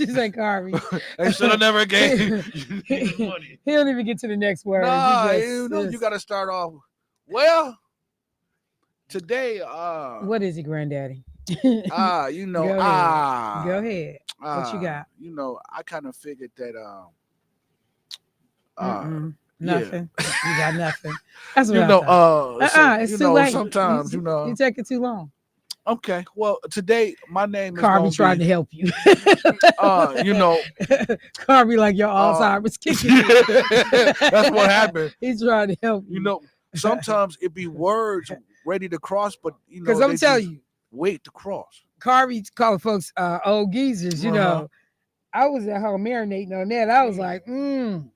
She said Carvey. They should have never gave you the money. He don't even get to the next word. Nah, He you know you just, got to start off. Well, today, what is it, granddaddy? you know, Go ahead. Go ahead. What you got? you know, I kind of figured that, uh, Mm-mm. yeah, Nothing. You got nothing. That's what you I know, thought. It's you too know, late. sometimes, you You know, taking too long. okay. Well, today my name is Carby gonna trying be, to help you. you know, Carby like your Alzheimer's kicking in. that's what happened. He's trying to help You you. know, sometimes it be words ready to cross, but you Because know I'm they telling just you, wait to cross. Carby calling folks old geezers, you Uh-huh. know. I was at home marinating on that. I was like, I'm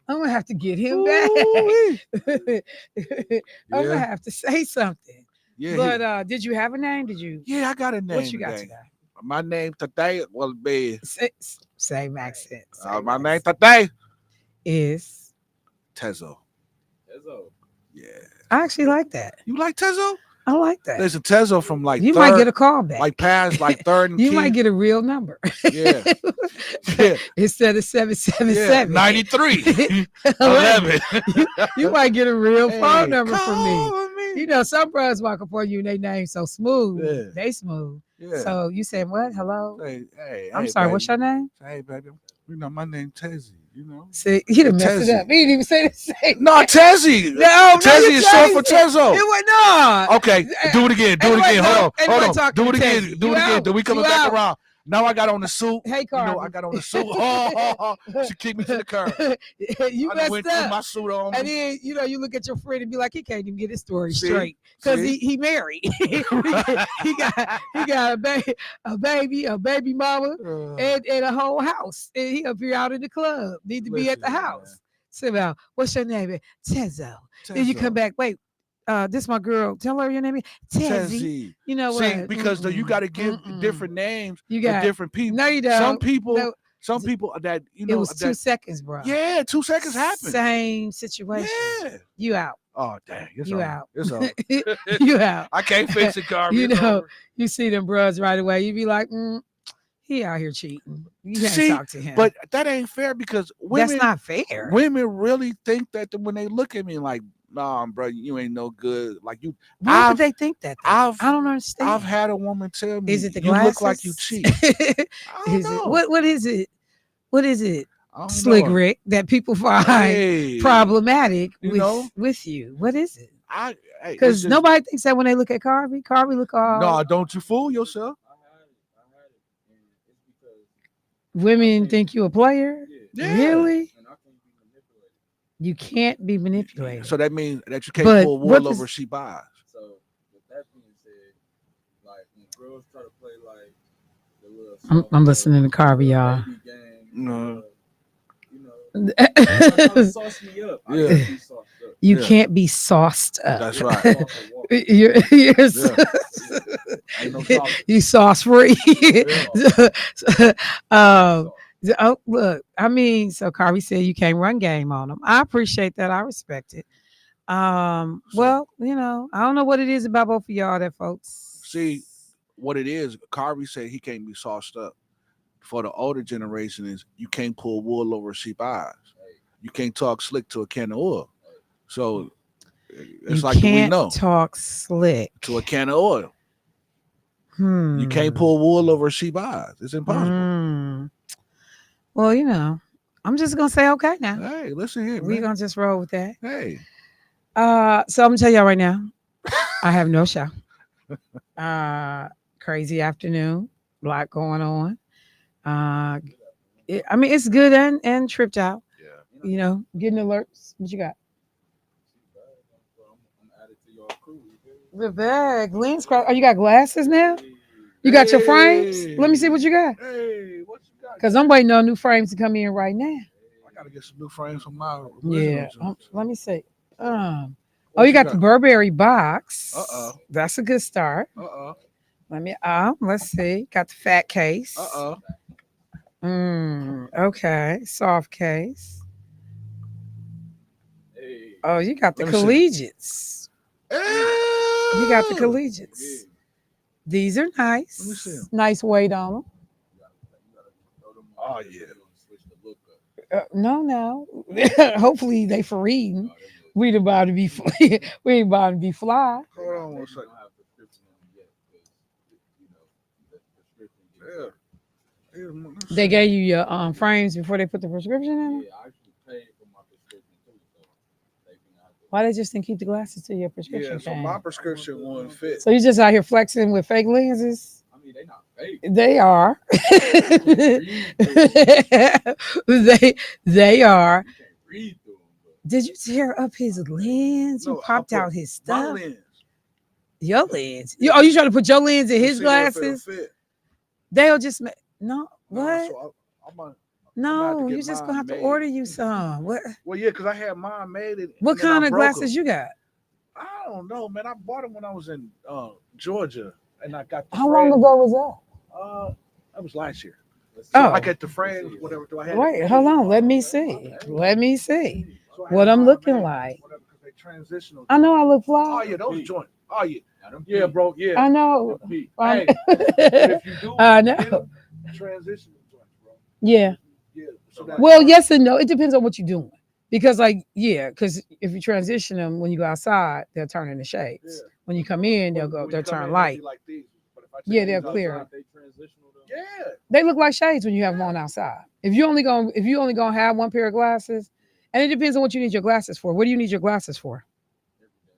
gonna have to get him back. Ooh-wee. I'm gonna Yeah, have to say something. yeah, But did you have a name? Did you? yeah. I got a What name you got today. today? My name today will be Same accent. Same my name accent. today Is Tezo. Yeah, I actually like that. you like Tezo? I like that. There's a Tezo from like You might third, get a call back. like past like third and You key. might get a real number. Yeah, yeah, Instead of 777. 93, 11. 11. You might get a real phone Hey, number from me. call me. You know, some bros walk up on you and they name so smooth. Yeah. They smooth. Yeah. So you say what? Hello? Hey, I'm hey, sorry, baby. what's your name? Hey, baby. You know, my name Tezzy, you know. See, he done messed it Tezzy. up. He didn't even say the same. No, Tezzy. No, Tezzy is short for It Tezo. was not. Okay, do it again. Do it Anybody again. talk- Hold anybody on. talking Do it to again. Tezzy? Do You it again. out. Do we coming You back out. around? Now I got on the suit. Hey, You know, Carby. I got on the suit. She kicked me to the curb. You I messed went through up. my suit on And me. then, you know, you look at your friend and be like, he can't even get his story See? straight. Because See? he married. he got a baby mama, and a whole house. And he up here out in the club. Need to be at the Listen, house. Sit down. What's your name? Tezo. Then you come Tezo. back. Wait, this my girl. Tell her your name. Tezzy. Tezzy. You know See, what? because you got to give Mm-mm. different names You to got different people. no, you don't. Some people, No, some people that you it know was 2 that. seconds, bro. Yeah, 2 seconds happened. Same situation. Yeah. You out. Oh dang, it's You over. out. It's over. You out. I can't fix it, Carby. You It's know, over. you see them bros right away. You be like, he out here cheating. You can't See, talk to him. but that ain't fair because that's women, not fair. women really think that when they look at me like, nah, bro, you ain't no good. Like you, Why would they think that? I don't understand. I've had a woman tell me, is it the you glasses? look like you cheat. I don't Is know. it what is it? What is it? I don't Slick know. Rick that people find Hey, problematic you with know? with you. What is it? Hey, Because nobody thinks that when they look at Carvey. Carvey look all. No, don't you fool yourself. Women think you a player. Yeah. Really? You can't be manipulated. So that means that you can't But pull what wool does- over sheep eyes. So with that being said, like when girls try to play like the little I'm listening to Carvey, y'all. baby game, No. you know, trying to sauce me up. I Yeah. can't be sauced up. You Yeah. can't be sauced up. That's right. Sauce or walk. You're Yeah. Ain't no sauce. you sauce free. um, Sauce. oh, look, I mean, so Carvey said you can't run game on them. I appreciate that. I respect it. Well, you know, I don't know what it is about both of y'all that folks. See, what it is, Carvey said he can't be sauced up. For the older generation is you can't pull wool over sheep eyes. You can't talk slick to a can of oil. So it's you like we can't know talk slick to a can of oil. Hmm. You can't pull wool over sheep eyes. It's impossible. Well, you know, I'm just gonna say okay now. Hey, listen here, We're man. gonna just roll with that. Hey, So I'm gonna tell y'all right now, I have no show. Crazy afternoon, a lot going on. I mean, it's good and tripped out. yeah. You know, getting alerts. What you got? I'm added to your crew. You feel me? The bag, lens cross. Oh, you got glasses now? You got your frames? Let me see what you got. Hey, what you got? Cause I'm waiting on new frames to come in right now. I gotta get some new frames from my Yeah. original joints. Let me see. Oh, What you got the Burberry box. Uh-oh. That's a good start. Let me. Let's see. Got the fat case. Okay. Soft case. Hey, Oh, you got the Let me see. collegiates. You got the Yeah. collegiates. These are nice. Let me see 'em. Nice weight on them. Oh yeah. Switch the look up. No. Hopefully they for reading. We ain't about to be we ain't about to be fly. Hold on one They second. don't have prescription on them yet because you know the prescription gets Yeah. They gave you your frames before they put the prescription in them. Yeah, I actually paid for my prescription too, so they can have to. Why they just didn't keep the glasses till your prescription Yeah, so came? my prescription wouldn't fit. So you just out here flexing with fake lenses? I mean, they not fake. They are. Read through 'em. they are. You can't read through them, but Did you tear up his lens? You No, I popped put out his My stuff. lens. Your lens. You trying to put your lens in To his see if it'll glasses? fit. They'll just no. No, What? so I'm gonna have No, to you're get just mine gonna have to made. order you some. What? Well, yeah, because I had mine made. What and then kind I of broke glasses 'em. you got? I don't know, man. I bought them when I was in Georgia, and I got the How long frame. ago was That was last year. let's Oh. see. So I got the frames, whatever. Do I that? have? Wait, hold on. Let me see. Let me see So I what had I'm mine looking made, like. whatever, because they transitional. I know I look Oh fly. yeah, those joint. Oh yeah, Now, them yeah, feet, bro. Yeah. I know. Hey, I but if you do, I get know. 'em, transitional joints, bro. Yeah. Yeah. So that Well, yes and no. It depends on what you're doing. Because, like, yeah, because if you transition them when you go outside, they'll turn into shades. Yeah. When you come in, When they'll you come turn in, light. they be like these. But if I Yeah, take they'll these clear. outside, they transitional though. yeah. They look like shades when you have them on outside. If you only gonna have one pair of glasses, and it depends on what you need your glasses for. What do you need your glasses for? Every day.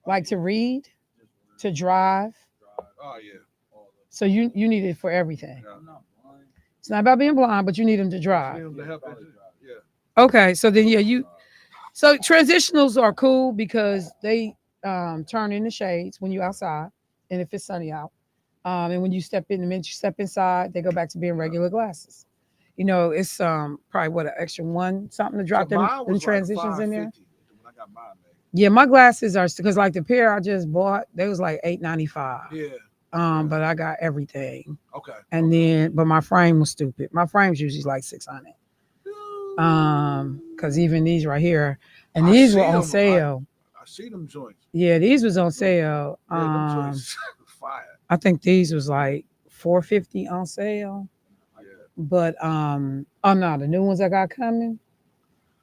Like to read, Just to drive. drive, Oh yeah. all of it. So you need it for everything. Yeah. I'm not blind. It's not about being blind, but you need them to Need drive. 'em to Yeah, help probably it. drive. Yeah. Okay, so then yeah, you Drive. so transitionals are cool because they turn into shades when you outside and if it's sunny out. And when you step in, the minute you step inside, they go back to being regular glasses. You know, it's probably what an extra one something to drop So mine them was transitions like in there. $5.50 when I got mine made. Yeah, my glasses are because like the pair I just bought, they was like $8.95. Yeah. But I got everything, Okay. and then but my frame was stupid. My frame's usually like 600. Because even these right here, and I these see were on 'em. sale. I see them joints. Yeah, these was on sale. Yeah, them joints fire. I think these was like $4.50 on sale. Yeah. But oh no, the new ones I got coming.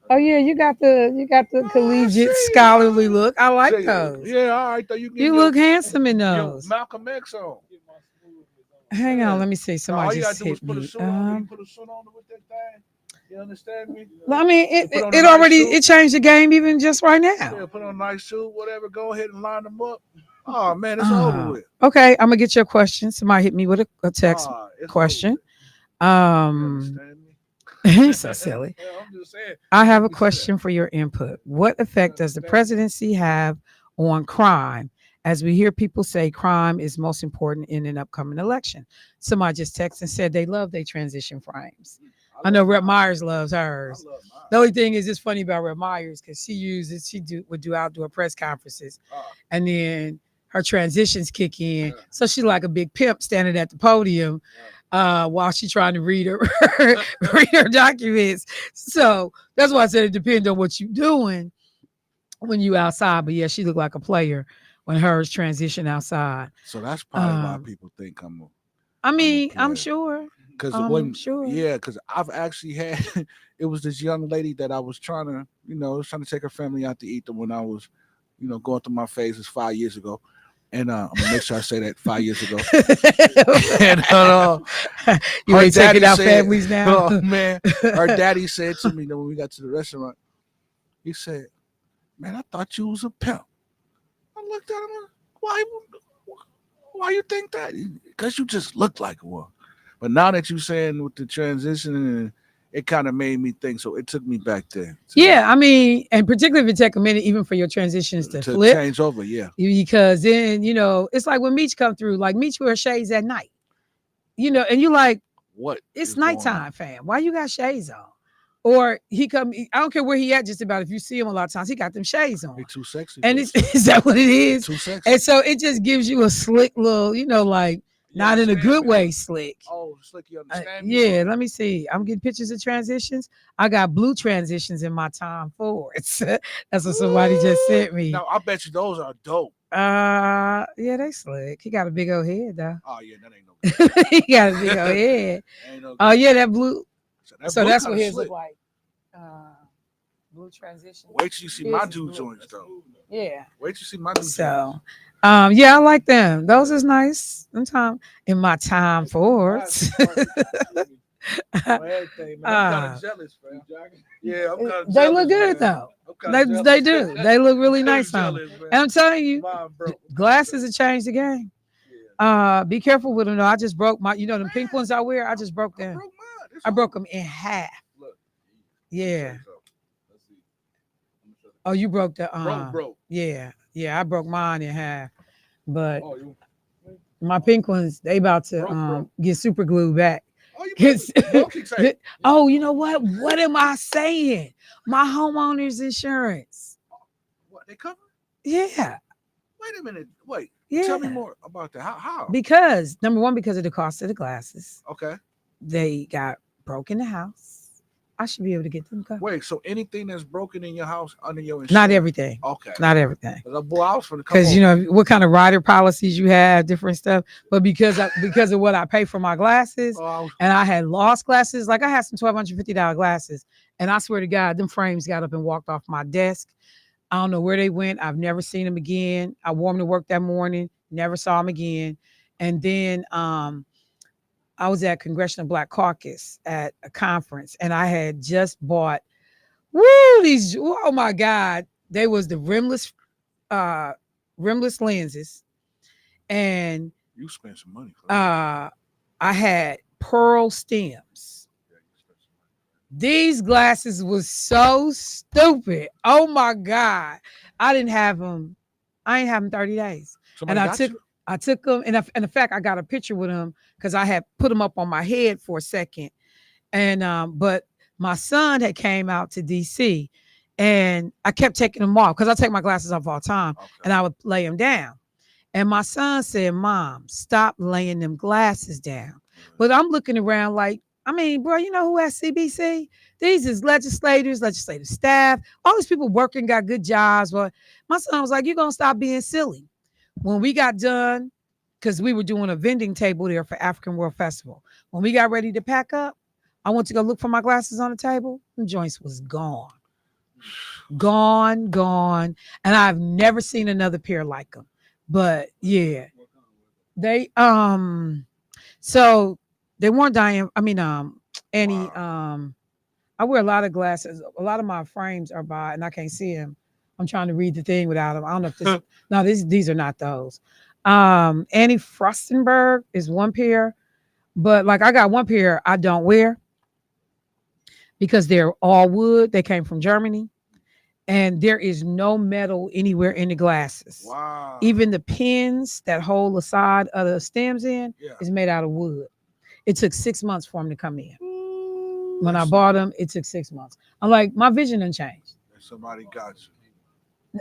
Oh yeah, you got the collegiate see. scholarly look. I like See, those. yeah, all right. Though you get You look handsome in those. Malcolm X on. Get my smooth Hang Yeah. on, let me see. Now, Somebody all you gotta just do is hit put a me. suit on. You put a suit on with that thing. You understand me? I mean, You put on a it nice already suit. it changed the game even just right Yeah, now. put on a nice suit, whatever. Go ahead and line them up. Oh man, it's over with. Okay, I'm gonna get your question. Somebody hit me with a text It's question. Over with. You understand me? He's so silly. Yeah, I'm just saying. I have Let a me see that. question for your input. What effect does the understand me? presidency have on crime? As we hear people say, crime is most important in an upcoming election. Somebody just texted and said they love their transition frames. I know love Rep mine. Myers loves hers. I love mine. The only thing is, it's funny about Rep Myers because would do outdoor press conferences, and then her transitions kick in. Yeah. So she's like a big pimp standing at the podium while she's trying to read her read her documents. So that's why I said it depends on what you're doing when you outside. But yeah, she looked like a player when hers transition outside. So that's probably why Um, people think I'm a. I mean, player. I'm sure. Because I'm when sure. yeah, because I've actually had it was this young lady that I was trying to trying to take her family out to eat them when I was going through my phases 5 years ago, and I'm gonna make sure I say that 5 years ago. And You her ain't daddy taking out said, families now. "Oh man," her daddy said to me that when we got to the restaurant, he said, "Man, I thought you was a pimp." I looked at him. Why? Why you think that? Because you just look like one. But now that you're saying with the transition, it kind of made me think. So it took me back there. Yeah, I mean, and particularly if it take a minute, even for your transitions to flip, change over. Yeah, because then it's like when Meech come through. Like Meech wear shades at night, and you like what? it's is going on? nighttime, fam. Why you got shades on? Or he come. I don't care where he at. Just about if you see him a lot of times, he got them shades on. He too sexy. And for it's, us. is that what it is? Too sexy. And so it just gives you a slick little, like You not in a understand good me? way, slick. Oh, slick. You understand me? Yeah, let me see. I'm getting pictures of transitions. I got blue transitions in my Tom Fords. That's what somebody just sent me. Now I bet you those are dope. Yeah, they slick. He got a big old head though. Oh yeah, that ain't no good. He got a big old head. Ain't no Oh good. yeah, that blue. That So blue that's kinda what his slick. look like. Uh, blue transition. Wait till you see my His two blue. joints though. Yeah. Wait till you see my new joints. So, yeah, I like them. Those is nice. Sometimes in my time forwards. Everything, man. I'm kind uh, of jealous, man. Yeah, I'm kind of they jealous. look good man. though. I'm kind of They jealous. do. They look really I'm nice on them. jealous, man. And I'm telling you, Mine broke. glasses have changed the game. Yeah. Be careful with them though. I just broke my, them pink ones I wear. I just broke I them. broke mine. This I broke all- them in half. Look. Yeah. Let's see. Oh, you broke the Broke. Yeah, I broke mine in half. But Oh, you my pink ones, they about to Broke. get super glued back. Oh, you It's- bulky tape. oh, you know what? What am I saying? My homeowner's insurance. What they cover? Yeah. Wait a minute. Wait. Yeah. Tell me more about that. How? Because number one, because of the cost of the glasses, Okay. they got broke in the house. I should be able to get them covered. Wait. So anything that's broken in your house under your insurance? Not everything. Okay. Not everything. Boy, I was from the Because what kind of rider policies you have, different stuff. But because of what I pay for my glasses, and I had lost glasses, like I had some $1,250 glasses, and I swear to God, them frames got up and walked off my desk. I don't know where they went. I've never seen them again. I wore them to work that morning, never saw them again. And then I was at Congressional Black Caucus at a conference, and I had just bought these. Oh my God, they was the rimless lenses, and you spent some money for that. I had pearl stems. Yeah, you spent some money. These glasses was so stupid. Oh my God, I didn't have them. I ain't have them 30 days. Somebody And got you? I took them, and in fact, I got a picture with them because I had put them up on my head for a second. And but my son had came out to DC, and I kept taking them off because I take my glasses off all the time, Okay. and I would lay them down. And my son said, "Mom, stop laying them glasses down." But I'm looking around like, I mean, bro, you know who has CBC? These is legislators, legislative staff, all these people working, got good jobs. But my son was like, "You're gonna stop being silly." When we got done, because we were doing a vending table there for African World Festival. When we got ready to pack up, I went to go look for my glasses on the table. The joints was gone. Gone. And I've never seen another pair like them. But yeah, they so they weren't dying. I mean, Annie, I wear a lot of glasses. A lot of my frames are by, and I can't see them. I'm trying to read the thing without them. I don't know if this. No, these are not those. Annie Frostenberg is one pair, but like I got one pair I don't wear because they're all wood. They came from Germany, and there is no metal anywhere in the glasses. Wow. Even the pins that hold the side of the stems in is made out of wood. It took 6 months for them to come in. When I bought them, it took 6 months. I'm like, my vision didn't change. Somebody got you.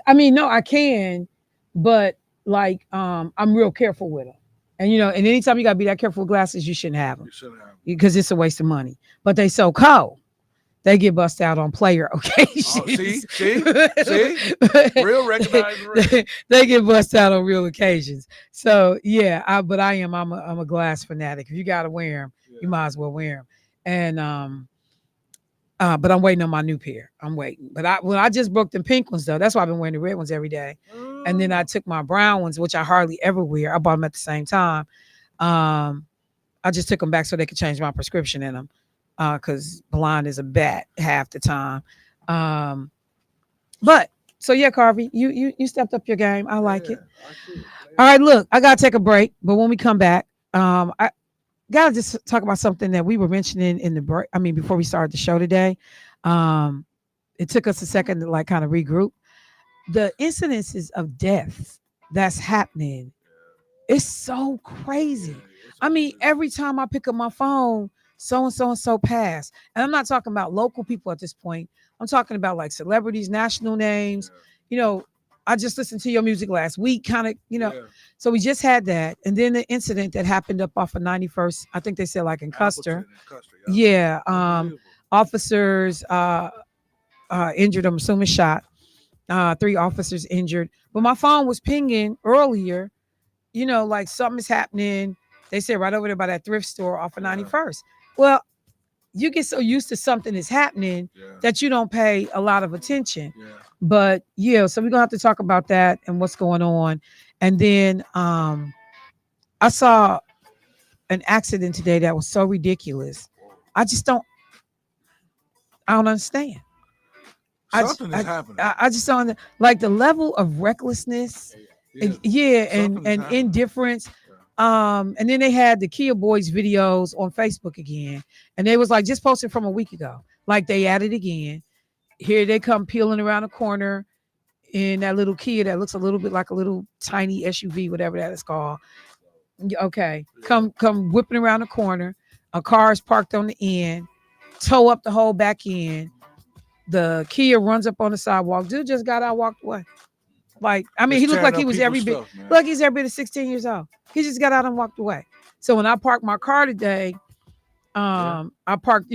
I mean, no, I can, but like, I'm real careful with them. And and anytime you gotta be that careful with glasses, you shouldn't have them. You shouldn't have them. Because it's a waste of money. But they so cold. They get bust out on player occasions. Oh, see, real recognized. They get bust out on real occasions. So yeah, I'm a glass fanatic. If you gotta wear them, you might as well wear them. And but I'm waiting on my new pair. I'm waiting. But I just broke the pink ones though. That's why I've been wearing the red ones every day. And then I took my brown ones, which I hardly ever wear. I bought them at the same time. I just took them back so they could change my prescription in them. Because blind is a bat half the time. But so yeah, Carvey, you stepped up your game. I like it. All right, look, I gotta take a break, but when we come back, I gotta just talk about something that we were mentioning in the break. I mean, before we started the show today, it took us a second to like kind of regroup. The incidences of death that's happening, it's so crazy. I mean, every time I pick up my phone, so and so passed. And I'm not talking about local people at this point. I'm talking about like celebrities, national names. I just listened to your music last week, kind of, So we just had that. And then the incident that happened up off of 91st, I think they said like in Custer. Yeah. Officers injured, I'm assuming shot. 3 officers injured. But my phone was pinging earlier, like something's happening. They said right over there by that thrift store off of 91st. Well, you get so used to something that's happening Yeah. that you don't pay a lot of attention. Yeah. But yeah, so we're gonna have to talk about that and what's going on. And then I saw an accident today that was so ridiculous. I just don't I don't understand. I just, Something is happening. I just don't like the level of recklessness. Yeah. Yeah, Something is and happening. indifference. And then they had the Kia Boys videos on Facebook again, and they was like just posted from a week ago. Like they added again. Here they come peeling around the corner in that little Kia that looks a little bit like a little tiny SUV, whatever that is called. Okay, come whipping around the corner. A car is parked on the end, tow up the whole back end. The Kia runs up on the sidewalk. Dude just got out, walked away. Like, I mean, Just he looked tearing like he up was people's every bit, stuff, man. look, he's every bit of 16 years old. He just got out and walked away. So when I parked my car today, I parked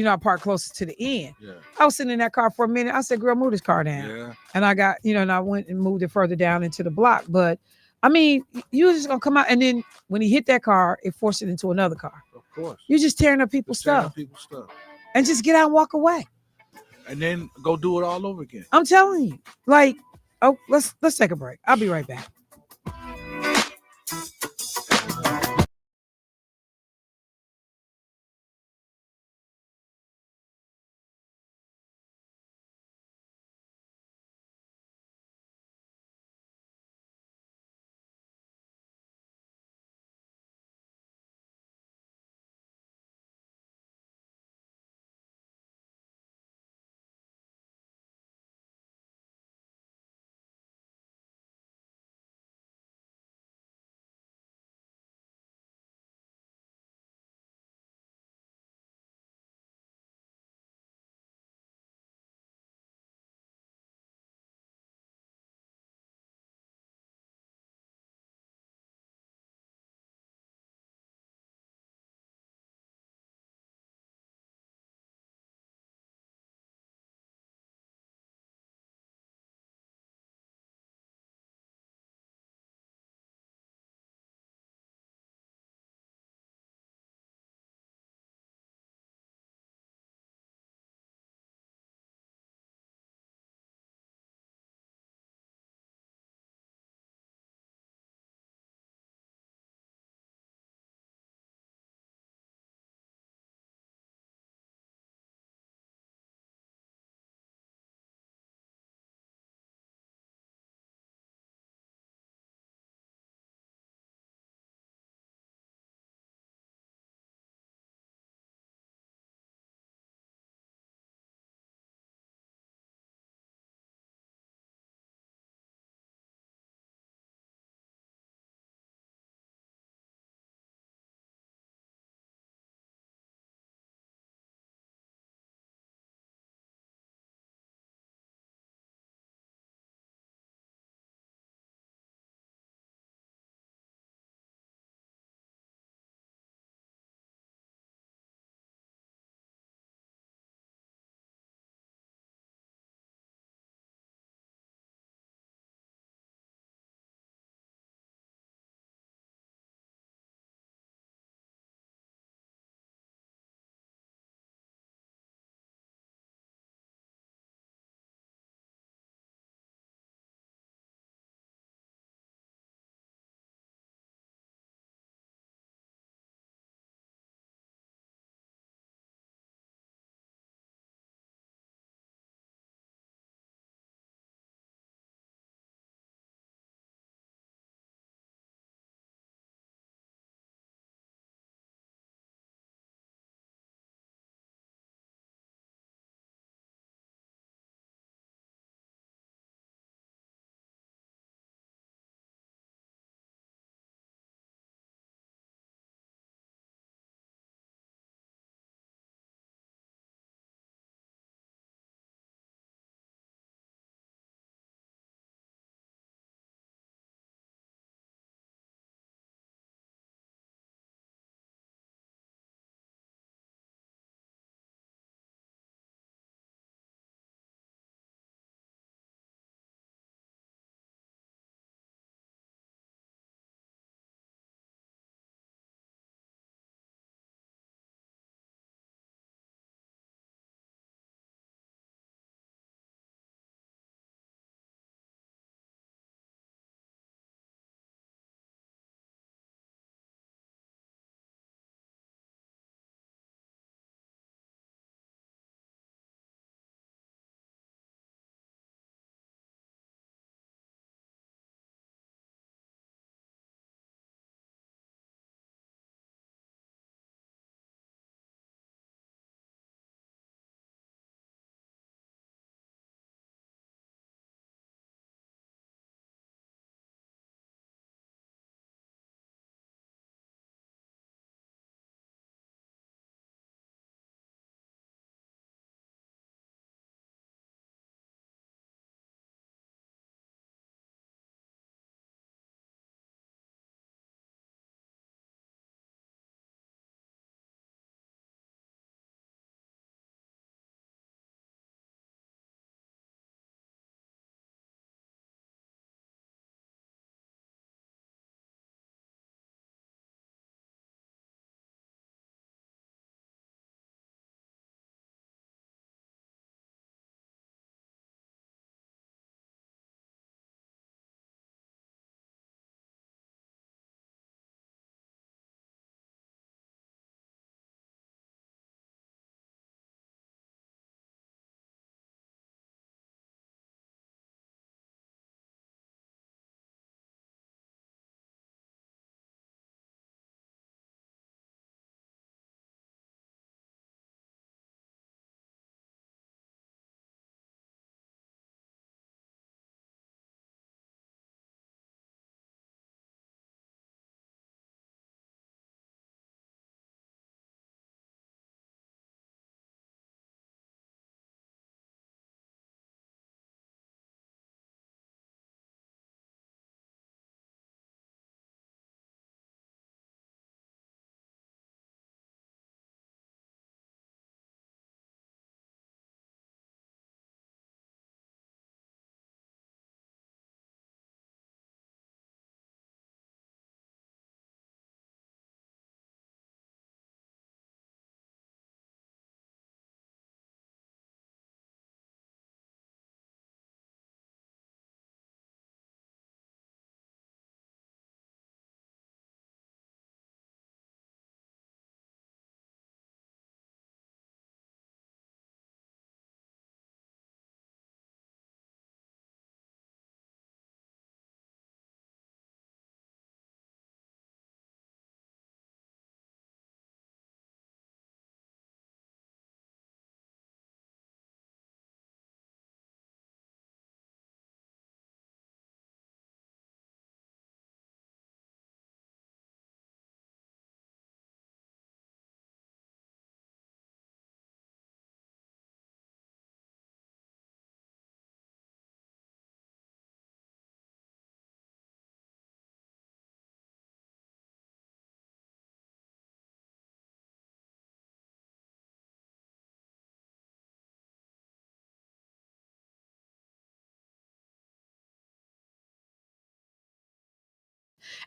closer to the end. Yeah. I was sitting in that car for a minute. I said, girl, move this car down. Yeah. And I got, and I went and moved it further down into the block. But I mean, you was just gonna come out, and then when he hit that car, it forced it into another car. Of course. You're just tearing up people's Just tearing stuff up people's stuff. and just get out and walk away. And then go do it all over again. I'm telling you. Like, oh, let's take a break. I'll be right back.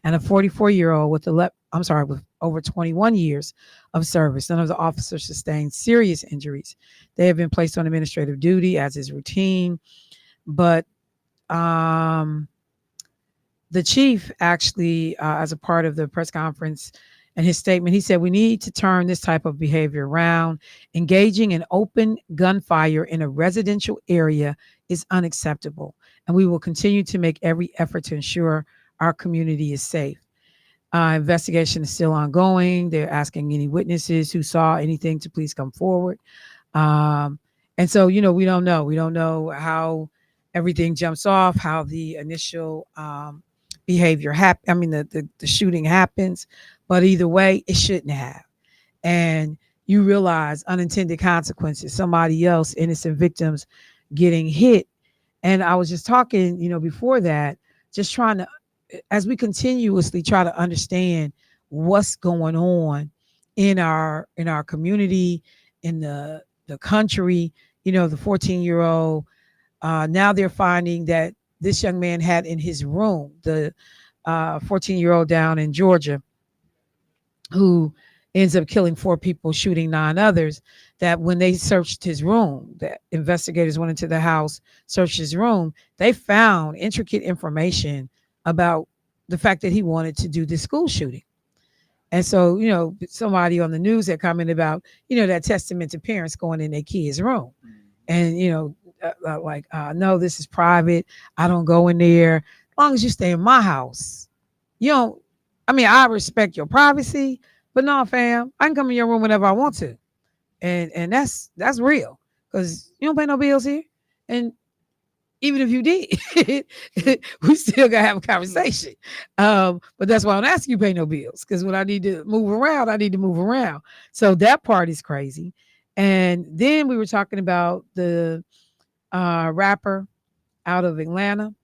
and a 44-year-old with over 21 years of service. None of the officers sustained serious injuries. They have been placed on administrative duty as is routine, but um, the chief actually, as a part of the press conference and his statement, he said, we need to turn this type of behavior around. Engaging in open gunfire in a residential area is unacceptable, and we will continue to make every effort to ensure our community is safe. Investigation is still ongoing. They're asking any witnesses who saw anything to please come forward. Um, and so, we don't know. We don't know how everything jumps off, how the initial behavior happen. I mean, the shooting happens, but either way, it shouldn't have. And you realize unintended consequences, somebody else, innocent victims getting hit. And I was just talking, before that, just trying to, as we continuously try to understand what's going on in our community, in the country, the 14-year-old, now they're finding that this young man had in his room, the 14-year-old down in Georgia, who ends up killing 4 people, shooting 9 others, that when they searched his room, that investigators went into the house, searched his room, they found intricate information about the fact that he wanted to do this school shooting. And so, somebody on the news had commented about, that testament to parents going in their kids' room. And, no, this is private. I don't go in there. As long as you stay in my house. You don't, I mean, I respect your privacy, but no, fam, I can come in your room whenever I want to. And that's real. Because you don't pay no bills here. And even if you did, we still gotta have a conversation. But that's why I don't ask you pay no bills. Because when I need to move around, I need to move around. So that part is crazy. And then we were talking about the rapper out of Atlanta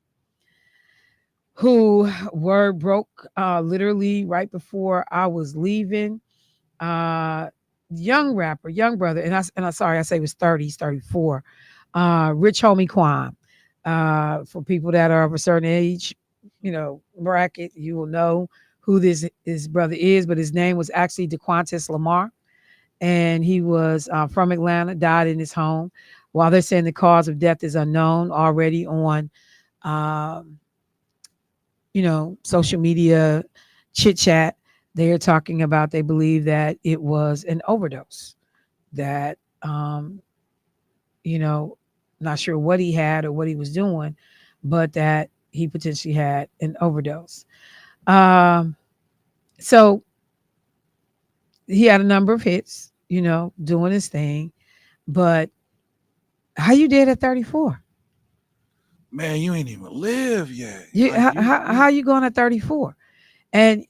who word broke literally right before I was leaving. Uh, young rapper, young brother, and I sorry, I say he was 30, he's 34. Rich Homie Quan. For people that are of a certain age, bracket, you will know who this his brother is, but his name was actually DeQuantis Lamar, and he was from Atlanta, died in his home. While they're saying the cause of death is unknown, already on um, social media chit chat, they are talking about, they believe that it was an overdose, that, you know, not sure what he had or what he was doing, but that he potentially had an overdose. Um, so he had a number of hits, doing his thing, but how you did at 34? Man, you ain't even live yet. You, Like how you going at 34? And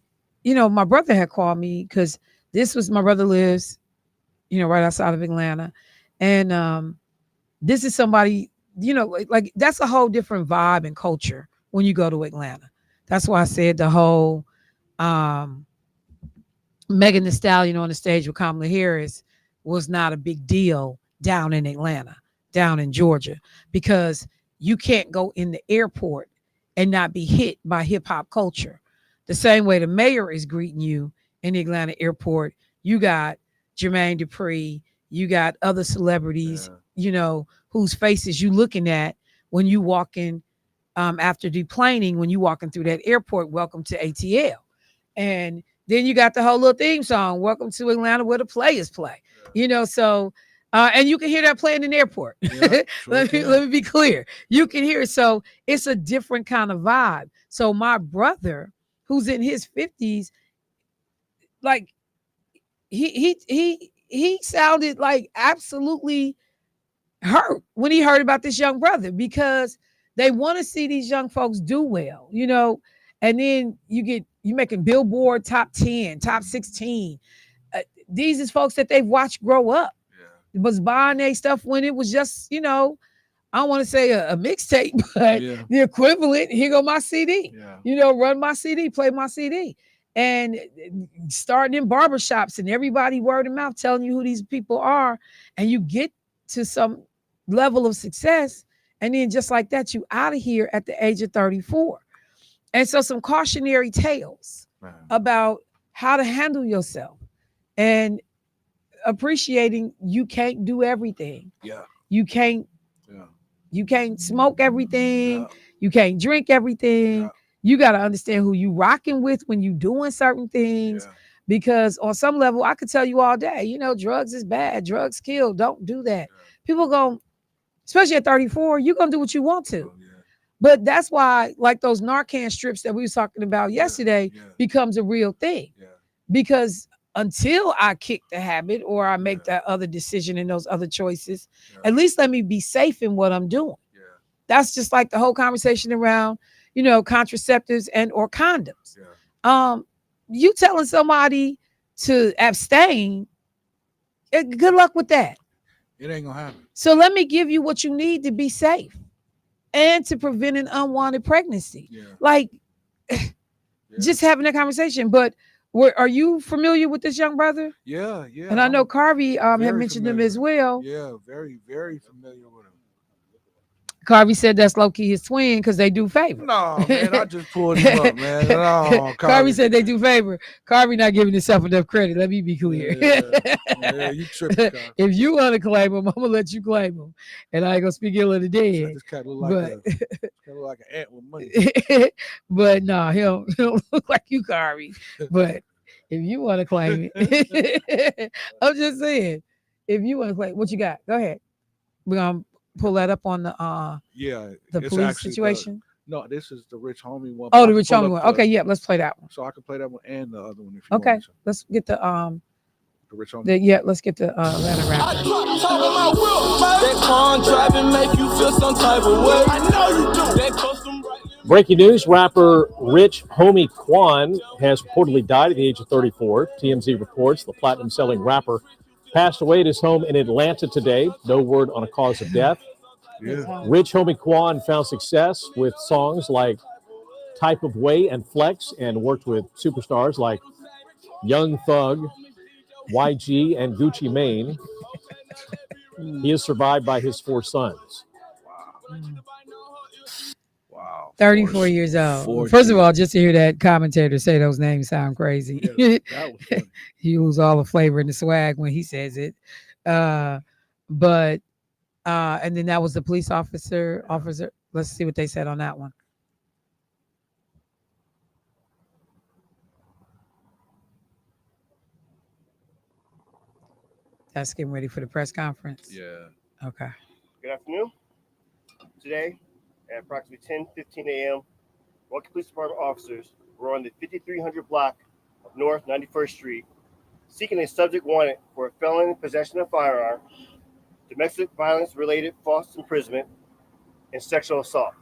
my brother had called me because this was my brother lives, right outside of Atlanta, and this is somebody, like that's a whole different vibe and culture when you go to Atlanta. That's why I said the whole um, Megan Thee Stallion on the stage with Kamala Harris was not a big deal down in Atlanta, down in Georgia, because you can't go in the airport and not be hit by hip hop culture. The same way the mayor is greeting you in the Atlanta airport, you got Jermaine Dupri, you got other celebrities, yeah, whose faces you looking at when you walking after deplaning, when you walking through that airport, welcome to ATL. And then you got the whole little theme song, Welcome to Atlanta, where the players play. So and you can hear that playing in the airport. yeah, sure Let can. me be clear. You can hear it. So it's a different kind of vibe. So my brother, who's in his 50s, like he sounded like absolutely hurt when he heard about this young brother, because they want to see these young folks do well, and then you making Billboard top 10, top 16. These is folks that they've watched grow up, was buying their stuff when it was just, I don't want to say a mixtape, but Yeah, the equivalent. Here go my CD. yeah, Run my CD, play my CD, and starting in barbershops and everybody word of mouth telling you who these people are, and you get to some level of success, and then just like that, you out of here at the age of 34. And so some cautionary tales Man. about how to handle yourself and appreciating you can't do everything. Yeah. You can't Yeah. you can't smoke everything. Yeah. You can't drink everything. Yeah. You got to understand who you rocking with when you doing certain things. Yeah. Because on some level, I could tell you all day, drugs is bad. Drugs kill. Don't do that. People go, especially at 34, you're going to do what you want to. Oh, yeah. But that's why, like those Narcan strips that we was talking about yesterday, Yeah. becomes a real thing. Yeah. Because until I kick the habit or I make that other decision and those other choices, at least let me be safe in what I'm doing. Yeah. That's just like the whole conversation around, contraceptives and or condoms. Yeah. You telling somebody to abstain, good luck with that. It ain't gonna happen. So let me give you what you need to be safe and to prevent an unwanted pregnancy. Yeah. Like, just having that conversation. But are you familiar with this young brother? Yeah. Yeah. And I know Carvey had very mentioned him familiar. as well. Yeah. Very, very familiar with him. Carvey said that's low-key his twin because they do favor. No, man, I just pulled him up, man. No, Carvey said they do favor. Carvey not giving himself enough credit. Let me be clear. Yeah, you tripping, Carvey. If you want to claim him, I'm gonna let you claim him, and I ain't gonna speak ill of the dead. This cat look like an ant with money. But no, he don't look like you, Carvey. But if you want to claim it, I'm just saying. If you want to claim, what you got? Go ahead. We're gonna pull that up on the the police situation. No, this is the Rich Homie one. Oh, the Rich Homie one. Okay, yeah, let's play that one. So I can play that one and the other one if you okay, want. let's get the Rich Homie. let's get the Atlanta rapper. That car driving make you feel some type of way. I know you do. That custom. Breaking news, rapper Rich Homie Quan has reportedly died at the age of 34. TMZ reports the platinum-selling rapper passed away at his home in Atlanta today. No word on a cause of death. Yeah. Rich Homie Quan found success with songs like Type of Way and Flex and worked with superstars like Young Thug, YG, and Gucci Mane. He is survived by his 4 sons. Wow. 34 years old. First of all, just to hear that commentator say those names sound crazy. Yeah, that was funny. He lose all the flavor and the swag when he says it. But and then that was the police officer. Let's see what they said on that one. That's getting ready for the press conference. Yeah. Okay. Good afternoon. Today, at approximately 10:15 a.m., Milwaukee Police Department officers were on the 5300 block of North 91st Street, seeking a subject wanted for a felon in possession of a firearm, domestic violence-related false imprisonment, and sexual assault.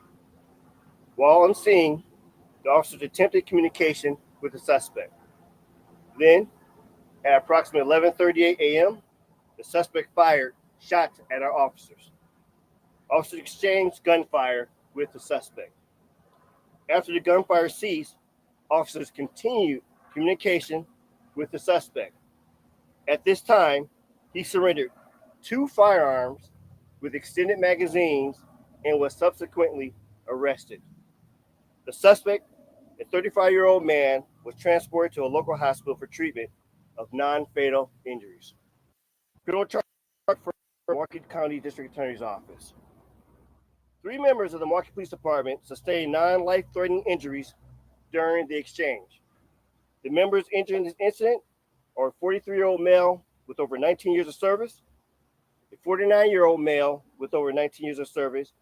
While on scene, the officers attempted communication with the suspect. Then, at approximately 11:38 a.m., the suspect fired shots at our officers. Officers exchanged gunfire with the suspect. After the gunfire ceased, officers continued communication with the suspect. At this time, he surrendered 2 firearms with extended magazines and was subsequently arrested. The suspect, a 35-year-old man, was transported to a local hospital for treatment of non-fatal injuries. Criminal charge for Milwaukee County District Attorney's Office. 3 members of the Milwaukee Police Department sustained non-life-threatening injuries during the exchange. The members injured in this incident are a 43-year-old male with over 19 years of service, a 49-year-old male with over 19 years of service,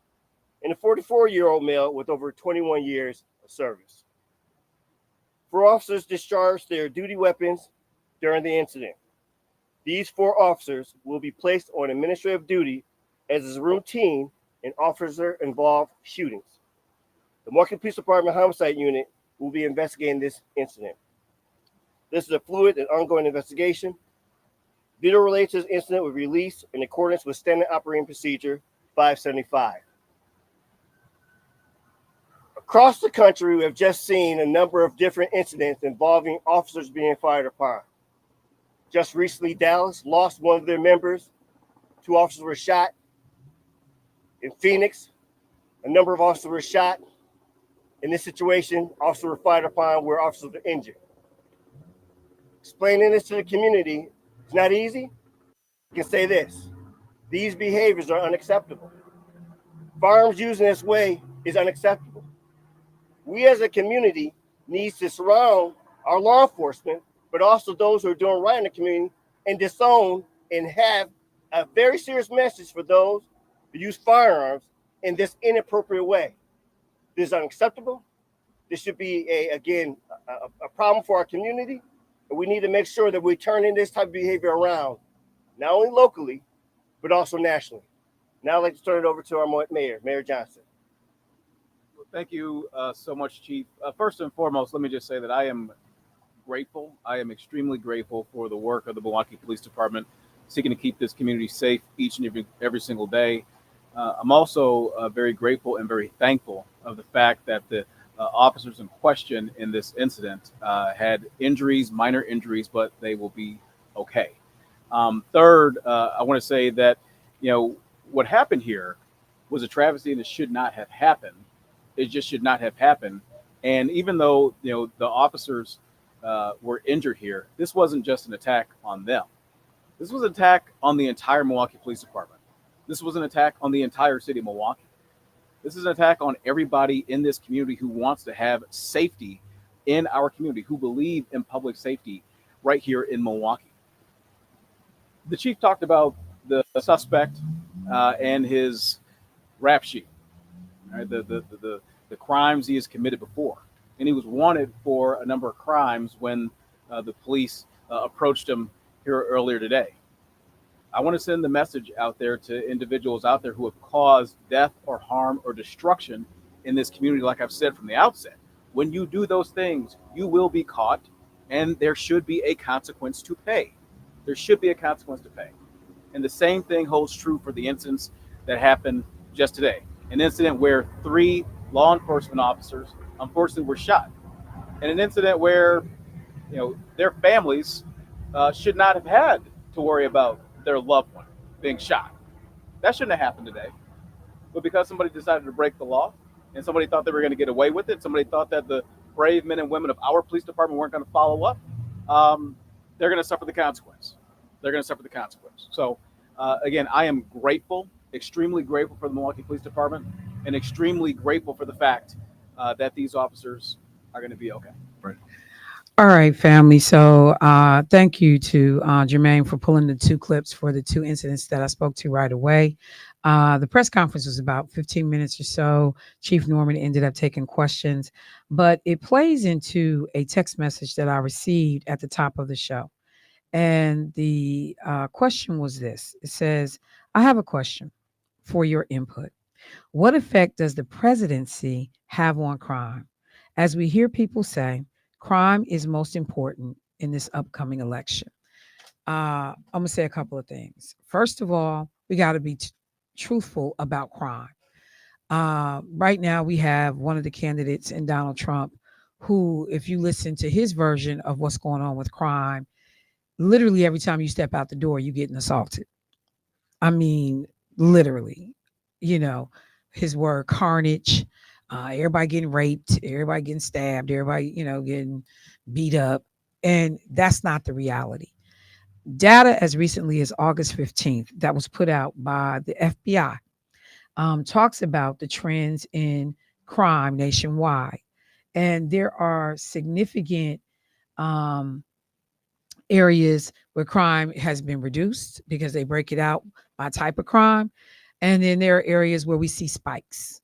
and a 44-year-old male with over 21 years of service. 4 officers discharged their duty weapons during the incident. These 4 officers will be placed on administrative duty as is routine in officer-involved shootings. The Milwaukee Police Department Homicide Unit will be investigating this incident. This is a fluid and ongoing investigation. Video related to this incident will be released in accordance with Standard Operating Procedure 575. Across the country, we have just seen a number of different incidents involving officers being fired upon. Just recently, Dallas lost one of their members. 2 officers were shot. In Phoenix, a number of officers were shot. In this situation, officers were fired upon where officers were injured. Explaining this to the community is not easy. I can say this: these behaviors are unacceptable. Firearms used in this way is unacceptable. We as a community needs to surround our law enforcement, but also those who are doing right in the community, and disown and have a very serious message for those who use firearms in this inappropriate way. This is unacceptable. This should be a problem for our community, and we need to make sure that we're turning this type of behavior around, not only locally, but also nationally. Now I'd like to turn it over to our mayor, Mayor Johnson. Thank you so much, Chief. First and foremost, let me just say that I am grateful. I am extremely grateful for the work of the Milwaukee Police Department, seeking to keep this community safe each and every single day. I'm also very grateful and very thankful of the fact that the officers in question in this incident had injuries, minor injuries, but they will be okay. Third, I want to say that, what happened here was a travesty and it should not have happened. It just should not have happened. And even though, the officers were injured here, this wasn't just an attack on them. This was an attack on the entire Milwaukee Police Department. This was an attack on the entire city of Milwaukee. This is an attack on everybody in this community who wants to have safety in our community, who believe in public safety right here in Milwaukee. The chief talked about the suspect and his rap sheet, right? The crimes he has committed before. And he was wanted for a number of crimes when the police approached him here earlier today. I want to send the message out there to individuals out there who have caused death or harm or destruction in this community. Like I've said from the outset, when you do those things, you will be caught, and there should be a consequence to pay. There should be a consequence to pay. And the same thing holds true for the incidents that happened just today. An incident where 3 law enforcement officers unfortunately were shot, and an incident where their families should not have had to worry about their loved one being shot. That shouldn't have happened today. But because somebody decided to break the law and somebody thought they were going to get away with it, somebody thought that the brave men and women of our police department weren't going to follow up, they're going to suffer the consequence. They're going to suffer the consequence. So again, I am grateful, extremely grateful for the Milwaukee Police Department, and extremely grateful for the fact that these officers are going to be okay. Right. All right, family. So thank you to Jermaine for pulling the 2 clips for the 2 incidents that I spoke to right away. The press conference was about 15 minutes or so. Chief Norman ended up taking questions, but it plays into a text message that I received at the top of the show. And the question was this. It says, I have a question for your input. What effect does the presidency have on crime? As we hear people say, crime is most important in this upcoming election. I'm going to say a couple of things. First of all, we got to be truthful about crime. Right now, we have one of the candidates in Donald Trump who, if you listen to his version of what's going on with crime, literally every time you step out the door, you're getting assaulted. I mean, literally, his word carnage, everybody getting raped, everybody getting stabbed, everybody, getting beat up. And that's not the reality. Data as recently as August 15th that was put out by the FBI talks about the trends in crime nationwide. And there are significant areas where crime has been reduced because they break it out by type of crime. And then there are areas where we see spikes.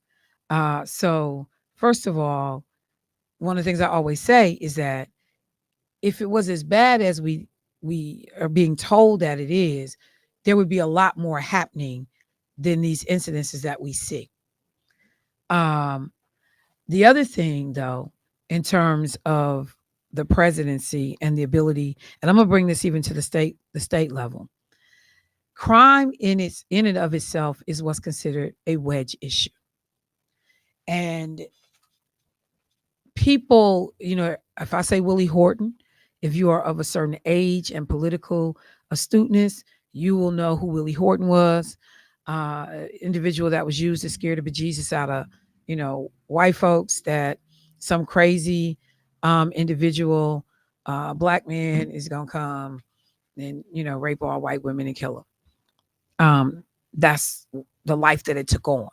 So first of all, one of the things I always say is that if it was as bad as we are being told that it is, there would be a lot more happening than these incidences that we see. The other thing, though, in terms of the presidency and the ability, and I'm gonna bring this even to the state level. Crime in and of itself is what's considered a wedge issue. And people, if I say Willie Horton, if you are of a certain age and political astuteness, you will know who Willie Horton was. Individual that was used to scare the bejesus out of, white folks that some crazy individual black man is gonna come and rape all white women and kill them. That's the life that it took on.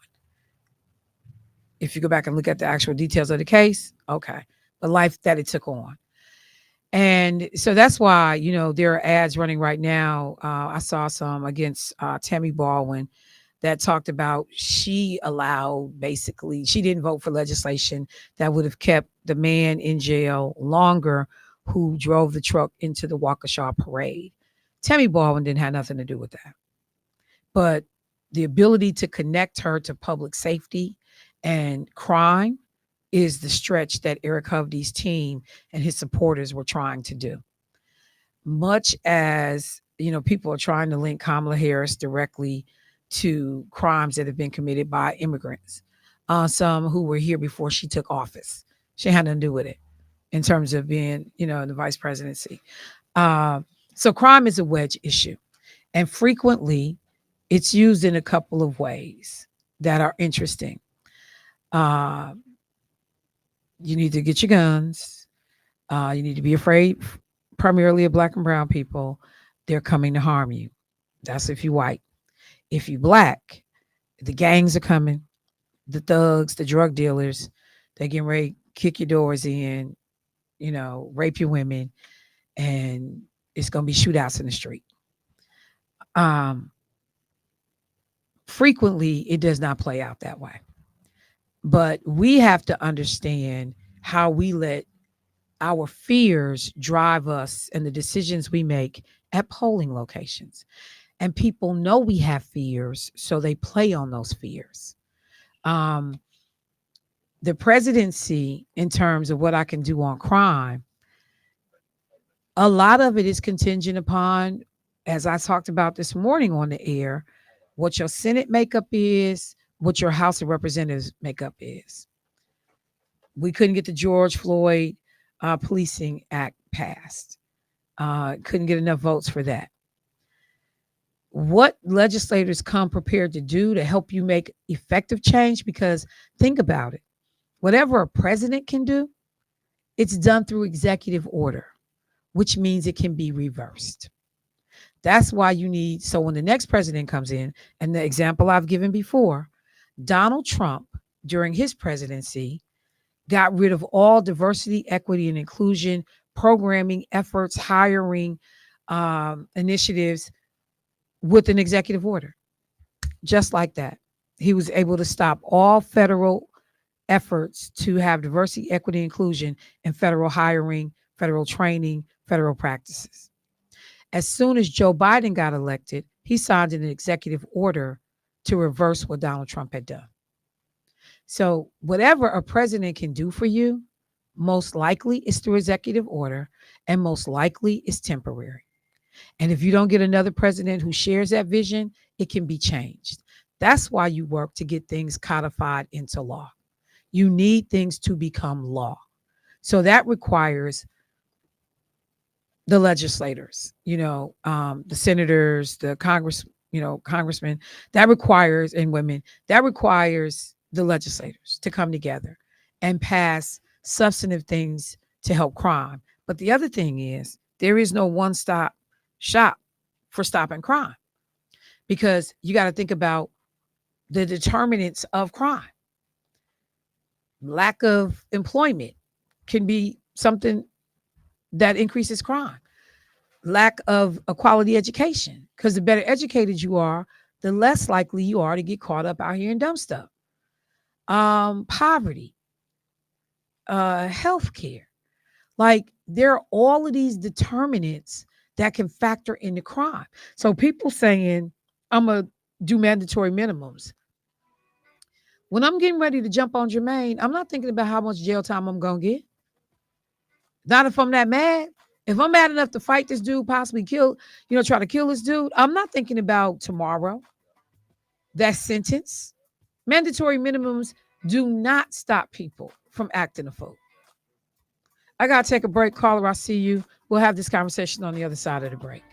If you go back and look at the actual details of the case, okay, the life that it took on. And so that's why, there are ads running right now. I saw some against Tammy Baldwin that talked about she allowed, basically, she didn't vote for legislation that would have kept the man in jail longer who drove the truck into the Waukesha parade. Tammy Baldwin didn't have nothing to do with that. But the ability to connect her to public safety and crime is the stretch that Eric Hovde's team and his supporters were trying to do. Much as, people are trying to link Kamala Harris directly to crimes that have been committed by immigrants, some who were here before she took office. She had nothing to do with it in terms of being, in the vice presidency. So crime is a wedge issue. And frequently, it's used in a couple of ways that are interesting. Uh, you need to get your guns. You need to be afraid, primarily of black and brown people. They're coming to harm you. That's if you white. If you black, the gangs are coming. The thugs, the drug dealers, they're getting ready to kick your doors in, rape your women, and it's going to be shootouts in the street. Frequently, it does not play out that way. But we have to understand how we let our fears drive us and the decisions we make at polling locations. And people know we have fears, so they play on those fears. The presidency, in terms of what I can do on crime, a lot of it is contingent upon, as I talked about this morning on the air, what your Senate makeup is, what your House of Representatives makeup is. We couldn't get the George Floyd Policing Act passed. Couldn't get enough votes for that. What legislators come prepared to do to help you make effective change? Because think about it. Whatever a president can do, it's done through executive order, which means it can be reversed. That's why you need, so when the next president comes in, and the example I've given before, Donald Trump, during his presidency, got rid of all diversity, equity, and inclusion programming efforts, hiring initiatives with an executive order. Just like that. He was able to stop all federal efforts to have diversity, equity, inclusion in federal hiring, federal training, federal practices. As soon as Joe Biden got elected, he signed an executive order to reverse what Donald Trump had done. So whatever a president can do for you, most likely is through executive order, and most likely is temporary. And if you don't get another president who shares that vision, it can be changed. That's why you work to get things codified into law. You need things to become law. So that requires the legislators, the senators, the congressmen, that requires, and women, that requires the legislators to come together and pass substantive things to help crime. But the other thing is, there is no one-stop shop for stopping crime, because you got to think about the determinants of crime. Lack of employment can be something that increases crime. Lack of a quality education, because the better educated you are, the less likely you are to get caught up out here in dumb stuff. Poverty, healthcare. Like, there are all of these determinants that can factor into crime. So people saying, I'm going to do mandatory minimums. When I'm getting ready to jump on Jermaine, I'm not thinking about how much jail time I'm going to get. Not if I'm that mad. If I'm mad enough to fight this dude, possibly kill, try to kill this dude, I'm not thinking about tomorrow. That sentence. Mandatory minimums do not stop people from acting a fool. I got to take a break. Caller, I see you. We'll have this conversation on the other side of the break.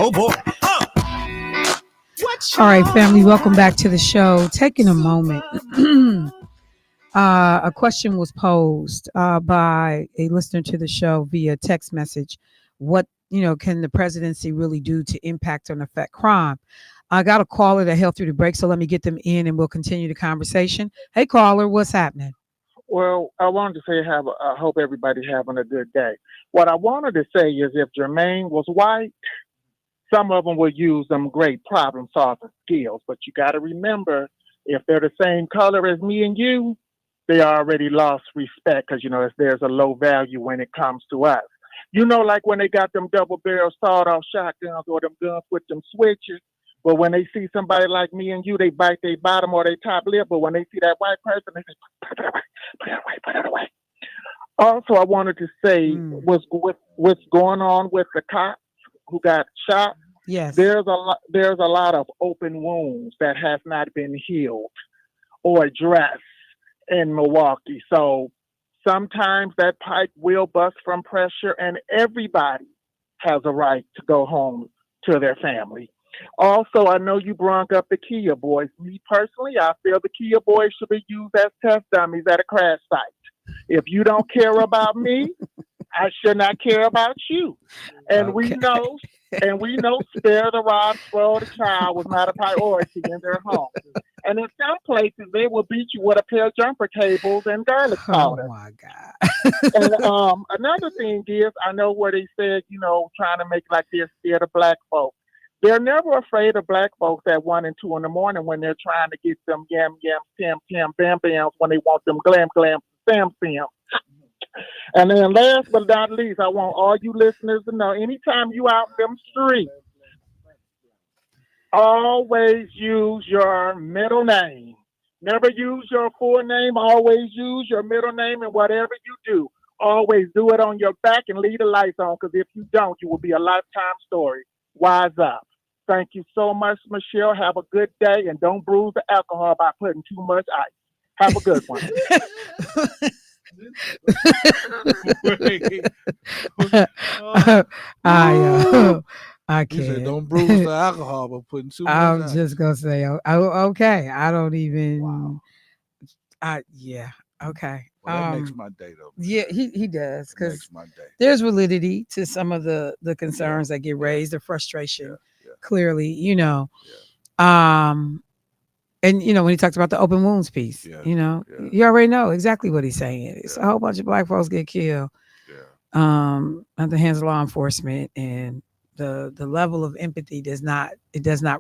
Oh boy. All right, family, welcome back to the show. Taking a moment. A question was posed by a listener to the show via text message. What, can the presidency really do to impact and affect crime? I got a caller that held through the break, so let me get them in and we'll continue the conversation. Hey, caller, what's happening? Well, I wanted to say I hope everybody's having a good day. What I wanted to say is if Jermaine was white, some of them would use them great problem solving skills. But you got to remember, if they're the same color as me and you, they already lost respect because, there's a low value when it comes to us. Like when they got them double barrel sawed off shotguns or them guns with them switches. But when they see somebody like me and you, they bite their bottom or their top lip. But when they see that white person, they say, put it away, put it away, put it away. Also, I wanted to say what's going on with the cops who got shot. Yes. There's a lot of open wounds that has not been healed or addressed in Milwaukee. So sometimes that pipe will bust from pressure, and everybody has a right to go home to their family. Also, I know you brought up the Kia boys. Me personally, I feel the Kia boys should be used as test dummies at a crash site. If you don't care about me, I should not care about you. And we know spare the rod, spoil the child was not a priority in their home. And in some places, they will beat you with a pair of jumper cables and garlic powder. Oh, my God. And another thing is, I know where they said, trying to make like they're scared of black folks. They're never afraid of black folks at 1 and 2 in the morning when they're trying to get them yam, tam, bam, bams when they want them glam, sam. And then last but not least, I want all you listeners to know, anytime you out in them streets, always use your middle name. Never use your full name. Always use your middle name, and whatever you do, always do it on your back and leave the lights on, because if you don't, you will be a lifetime story. Wise up. Thank you so much, Michelle. Have a good day, and don't bruise the alcohol by putting too much ice. Have a good one. I He said, can't. don't bruise the alcohol by putting too much. I'm ice. just gonna say, okay. I don't even. Wow. Okay. Well, that makes my day though. Yeah, he does, That because makes my day. there's validity to some of the concerns that get raised, the frustration. Clearly, and when he talked about the open wounds piece, you already know exactly what he's saying. It's a whole bunch of black folks get killed at the hands of law enforcement, and the level of empathy does not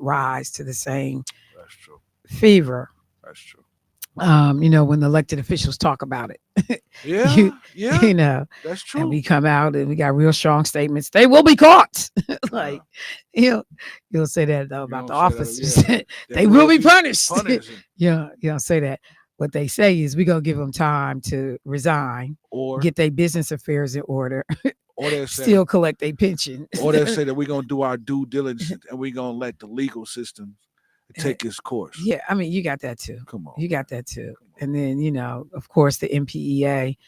rise to the same fever. That's true. When the elected officials talk about it. That's true. And we come out and we got real strong statements. They will be caught. You'll say that though about the officers. They will be punished. You don't say that. What they say is we're gonna give them time to resign or get their business affairs in order. Or they still collect their pension. Or they say that we're gonna do our due diligence and we're gonna let the legal system take its course. Yeah, I mean, you got that too. Come on. You got that too. And then, of course, the MPA,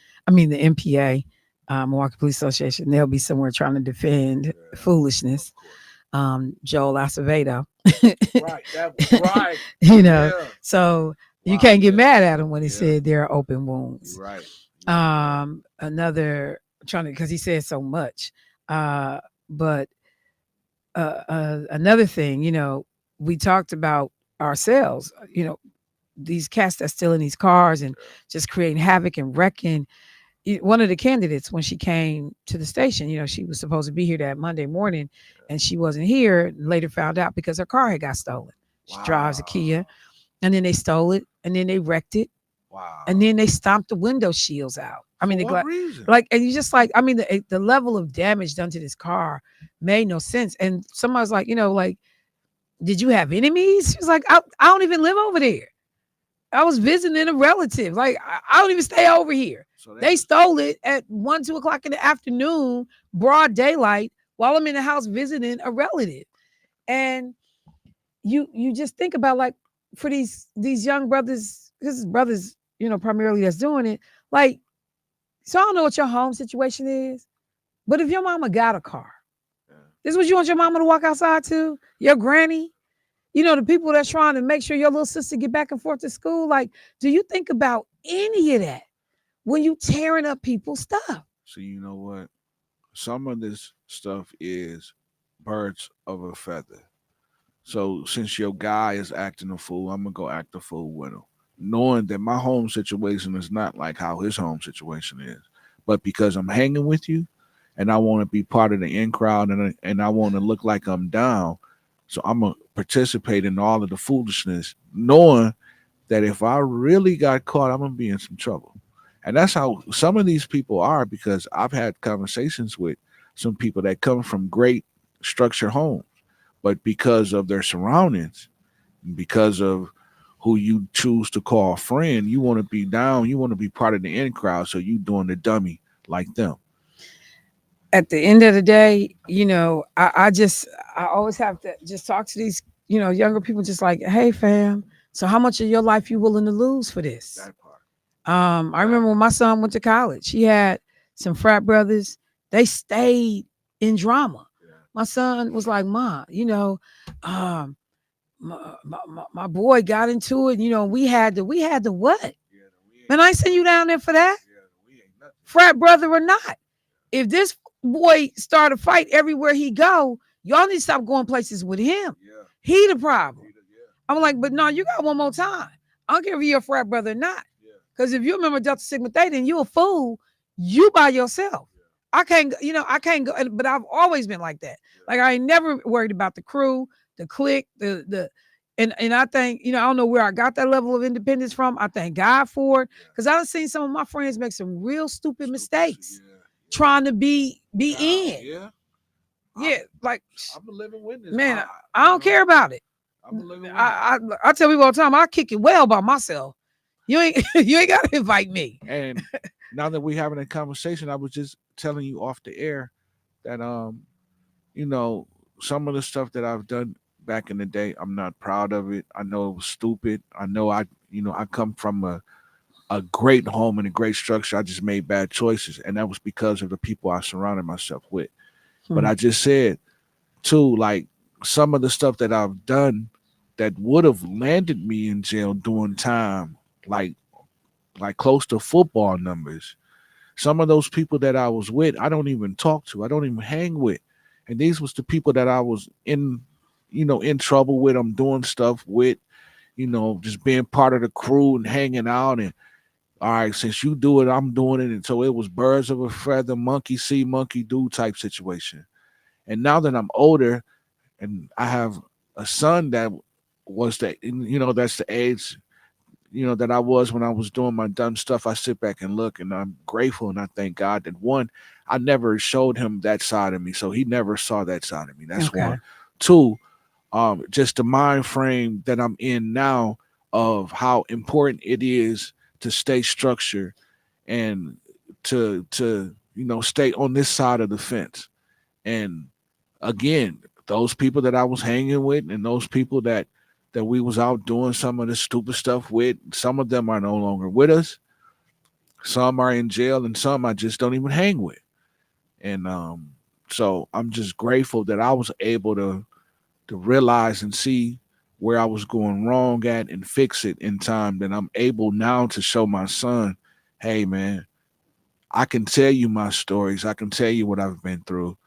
Milwaukee Police Association, they'll be somewhere trying to defend foolishness. Joel Acevedo. Right. That was right. So you can't get mad at him when he said there are open wounds. Right. Because he said so much. But another thing, we talked about ourselves, these cats that's still in these cars and just creating havoc and wrecking. One of the candidates, when she came to the station, she was supposed to be here that Monday morning and she wasn't here. And later found out because her car had got stolen. She drives a Kia, and then they stole it, and then they wrecked it. Wow. And then they stomped the window shields out. I mean, what reason? And you just the level of damage done to this car made no sense. And somebody's like, did you have enemies? She was like, I don't even live over there. I was visiting a relative. Like, I don't even stay over here. So they stole it at 1, 2 o'clock in the afternoon, broad daylight, while I'm in the house visiting a relative. And you just think about, like, for these young brothers, this is brothers, primarily that's doing it. Like, so I don't know what your home situation is, but if your mama got a car This is what you want your mama to walk outside to? Your granny? You know, the people that's trying to make sure your little sister get back and forth to school. Like, do you think about any of that when you tearing up people's stuff? So you know what? Some of this stuff is birds of a feather. So since your guy is acting a fool, I'm gonna go act a fool with him, knowing that my home situation is not like how his home situation is. But because I'm hanging with you, and I want to be part of the in crowd, and I want to look like I'm down, so I'm gonna participate in all of the foolishness, knowing that if I really got caught, I'm gonna be in some trouble. And that's how some of these people are, because I've had conversations with some people that come from great structured homes, but because of their surroundings, because of who you choose to call a friend, you want to be down, you want to be part of the in crowd, so you doing the dummy like them. At the end of the day, you know, I always have to just talk to these, you know, younger people, just like, hey fam, so how much of your life you willing to lose for this? That part. I remember when my son went to college, he had some frat brothers, they stayed in drama. Yeah. My son was like, Ma, you know, um, my boy got into it, you know, we had to what? Yeah, we ain't, Man, I ain't send you down there for that, yeah, we ain't nothing. frat brother or not. If this boy start a fight everywhere he go, y'all need to stop going places with him. Yeah, He the problem. yeah, I'm like, but no, you got one more time. I don't care if you're a frat brother or not. yeah. Because if you remember Delta Sigma Theta and you a fool, you by yourself. I can't, you know, I can't go. But I've always been like that. Like I ain't never worried about the crew, the clique, and I think, you know, I don't know where I got that level of independence from. I thank God for it. Because I've seen some of my friends make some real stupid mistakes Yeah. trying to be Wow, in. yeah. Yeah, like I'm a living witness. man, I don't care about it. I'm a living witness. I tell people all the time, I kick it well by myself. You ain't you ain't gotta invite me. And now that we're having a conversation, I was just telling you off the air that you know, some of the stuff that I've done back in the day, I'm not proud of it. I know it was stupid. I know I come from a great home and a great structure. I just made bad choices, and that was because of the people I surrounded myself with. But I just said too, like some of the stuff that I've done that would have landed me in jail doing time, like close to football numbers. Some of those people that I was with, I don't even talk to. I don't even hang with. And these was the people that I was in, in trouble with. I'm doing stuff with, just being part of the crew and hanging out. And all right, since you do it, I'm doing it. And so it was birds of a feather, monkey see, monkey do type situation. And now that I'm older and I have a son that was that's the age, that I was when I was doing my dumb stuff, I sit back and look, and I'm grateful and I thank God that one, I never showed him that side of me. So he never saw that side of me. That's Okay. one. Two, just the mind frame that I'm in now of how important it is to stay structured and to stay on this side of the fence. And again, those people that I was hanging with and those people that we was out doing some of this stupid stuff with, some of them are no longer with us. Some are in jail and some I just don't even hang with. And so I'm just grateful that I was able to realize and see where I was going wrong at and fix it in time, that I'm able now to show my son, hey man, I can tell you my stories, I can tell you what I've been through,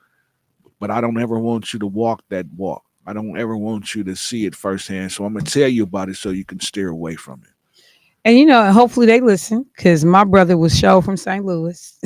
but I don't ever want you to walk that walk. I don't ever want you to see it firsthand. So I'm gonna tell you about it so you can steer away from it. And hopefully they listen, because my brother was show from St. Louis,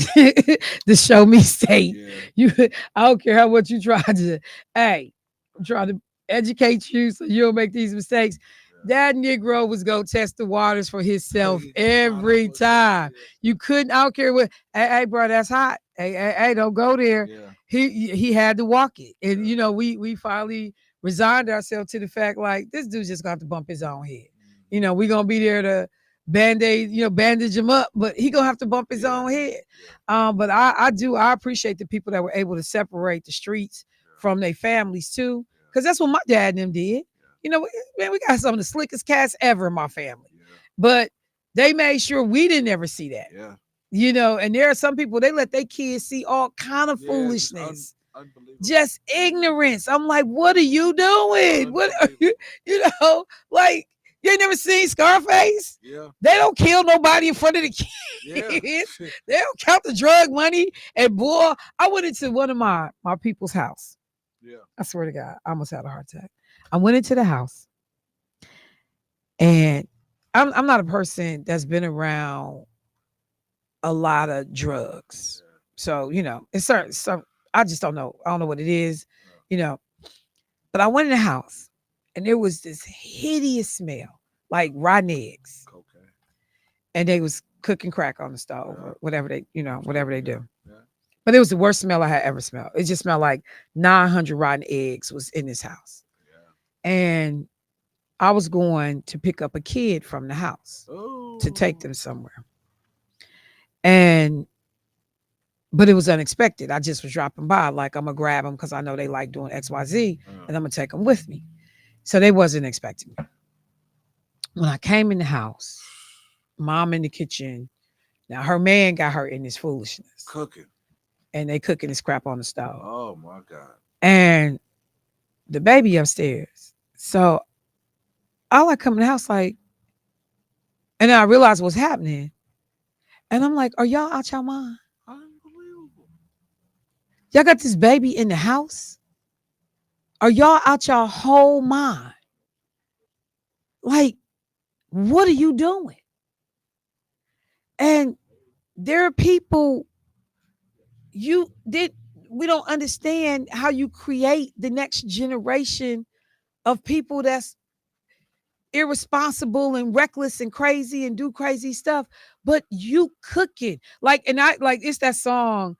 the show me state. Yeah. I don't care how much you try to. Hey, I'm trying to educate you so you don't make these mistakes. That Negro was gonna test the waters for himself every time. You couldn't. I don't care what. Hey, bro, that's hot. Hey, don't go there. Yeah. He had to walk it, and we finally resigned ourselves to the fact, like, this dude's just gonna have to bump his own head. We gonna be there to bandage him up, but he gonna have to bump his own head. But I appreciate the people that were able to separate the streets from their families too, because that's what my dad and them did. Man, we got some of the slickest cats ever in my family, but they made sure we didn't ever see that. Yeah. And there are some people, they let their kids see all kind of foolishness. Unbelievable. Just ignorance. I'm like, what are you doing? What are you, like, you ain't never seen Scarface? Yeah. They don't kill nobody in front of the kids. Yeah. They don't count the drug money. And boy, I went into one of my people's house. Yeah. I swear to God, I almost had a heart attack. I went into the house, and I'm not a person that's been around a lot of drugs. So, it's certain some I just don't know. I don't know what it is, you know. But I went in the house and there was this hideous smell, like rotten eggs. Okay. And they was cooking crack on the stove or whatever they do. Yeah. But it was the worst smell I had ever smelled. It just smelled like 900 rotten eggs was in this house. Yeah. And I was going to pick up a kid from the house to take them somewhere. But it was unexpected. I just was dropping by, like I'm gonna grab them because I know they like doing XYZ, and I'm gonna take them with me. So they wasn't expecting me. When I came in the house, mom in the kitchen. Now her man got her in this foolishness, Cooking. and they cooking this crap on the stove. Oh my God. And the baby upstairs. So I like come in the house like, and then I realized what's happening, and I'm like, are y'all out your mind? Unbelievable. Y'all got this baby in the house? Are y'all out your whole mind? Like, what are you doing? And there are people we don't understand how you create the next generation of people that's irresponsible and reckless and crazy and do crazy stuff, but you cook it. It's that song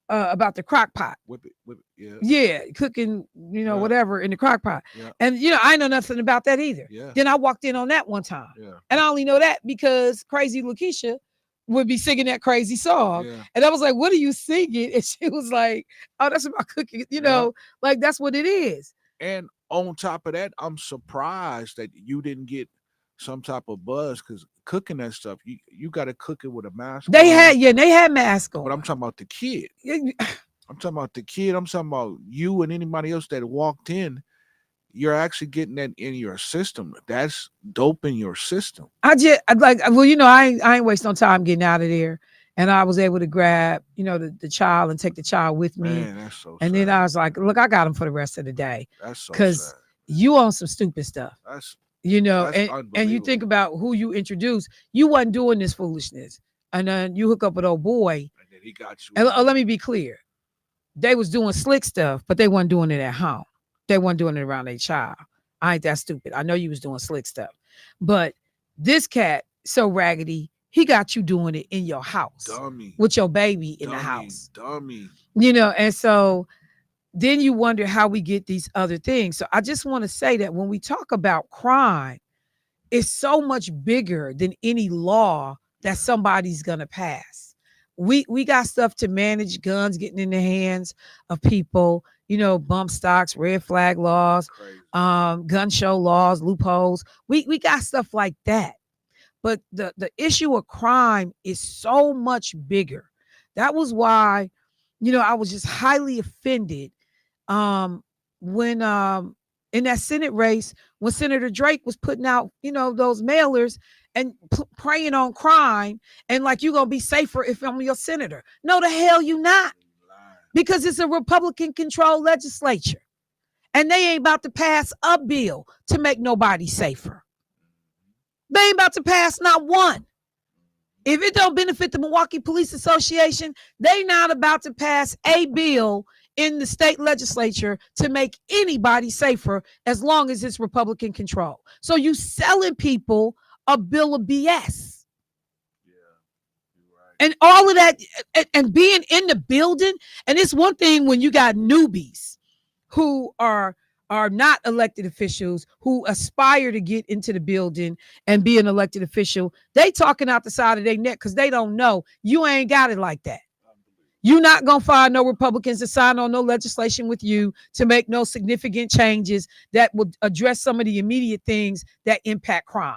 about the crock pot. Whip it, yeah. Yeah, cooking, whatever in the crock pot. Yeah. And I know nothing about that either. Yeah. Then I walked in on that one time. Yeah. And I only know that because Crazy Lakeisha would be singing that crazy song. Yeah. And I was like, what are you singing? And she was like, oh, that's about cooking. Like that's what it is. And on top of that, I'm surprised that you didn't get some type of buzz because cooking that stuff, you got to cook it with a mask. They had masks on. But I'm talking about the kid. I'm talking about the kid. I'm talking about you and anybody else that walked in. You're actually getting that in your system. That's dope in your system. I ain't wasting no time getting out of there. And I was able to grab, the child and take the child with me. Man, that's so and sad. Then I was like, look, I got him for the rest of the day. That's so because sad. You on some stupid stuff. That's and you think about who you introduced. You wasn't doing this foolishness. And then you hook up with old boy. And then he got you. And let me be clear. They was doing slick stuff, but they wasn't doing it at home. They weren't doing it around their child. I ain't that stupid. I know you was doing slick stuff. But this cat, so raggedy, he got you doing it in your house. Dummy. With your baby in the house. Dummy. And so then you wonder how we get these other things. So I just want to say that when we talk about crime, it's so much bigger than any law that somebody's going to pass. We got stuff to manage guns getting in the hands of people, bump stocks, red flag laws, gun show laws, loopholes. We got stuff like that. But the issue of crime is so much bigger. That was why, I was just highly offended when in that Senate race, when Senator Drake was putting out, those mailers and preying on crime and like you're going to be safer if I'm your senator. No, the hell you not. Because it's a Republican-controlled legislature. And they ain't about to pass a bill to make nobody safer. They ain't about to pass not one. If it don't benefit the Milwaukee Police Association, they not about to pass a bill in the state legislature to make anybody safer as long as it's Republican control. So you selling people a bill of BS. And all of that, and being in the building, and it's one thing when you got newbies who are not elected officials who aspire to get into the building and be an elected official. They talking out the side of their neck because they don't know. You ain't got it like that. You're not going to find no Republicans to sign on no legislation with you to make no significant changes that would address some of the immediate things that impact crime.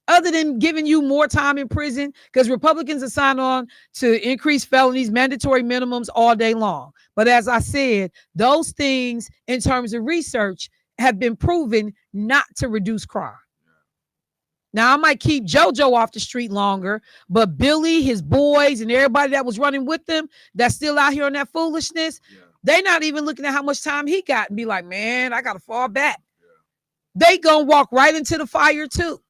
other than giving you more time in prison, because Republicans are signed on to increase felonies, mandatory minimums all day long. But as I said, those things in terms of research have been proven not to reduce crime. Now, I might keep JoJo off the street longer, but Billy, his boys, and everybody that was running with them that's still out here on that foolishness, they not even looking at how much time he got and be like, man, I got to fall back. They gonna walk right into the fire too.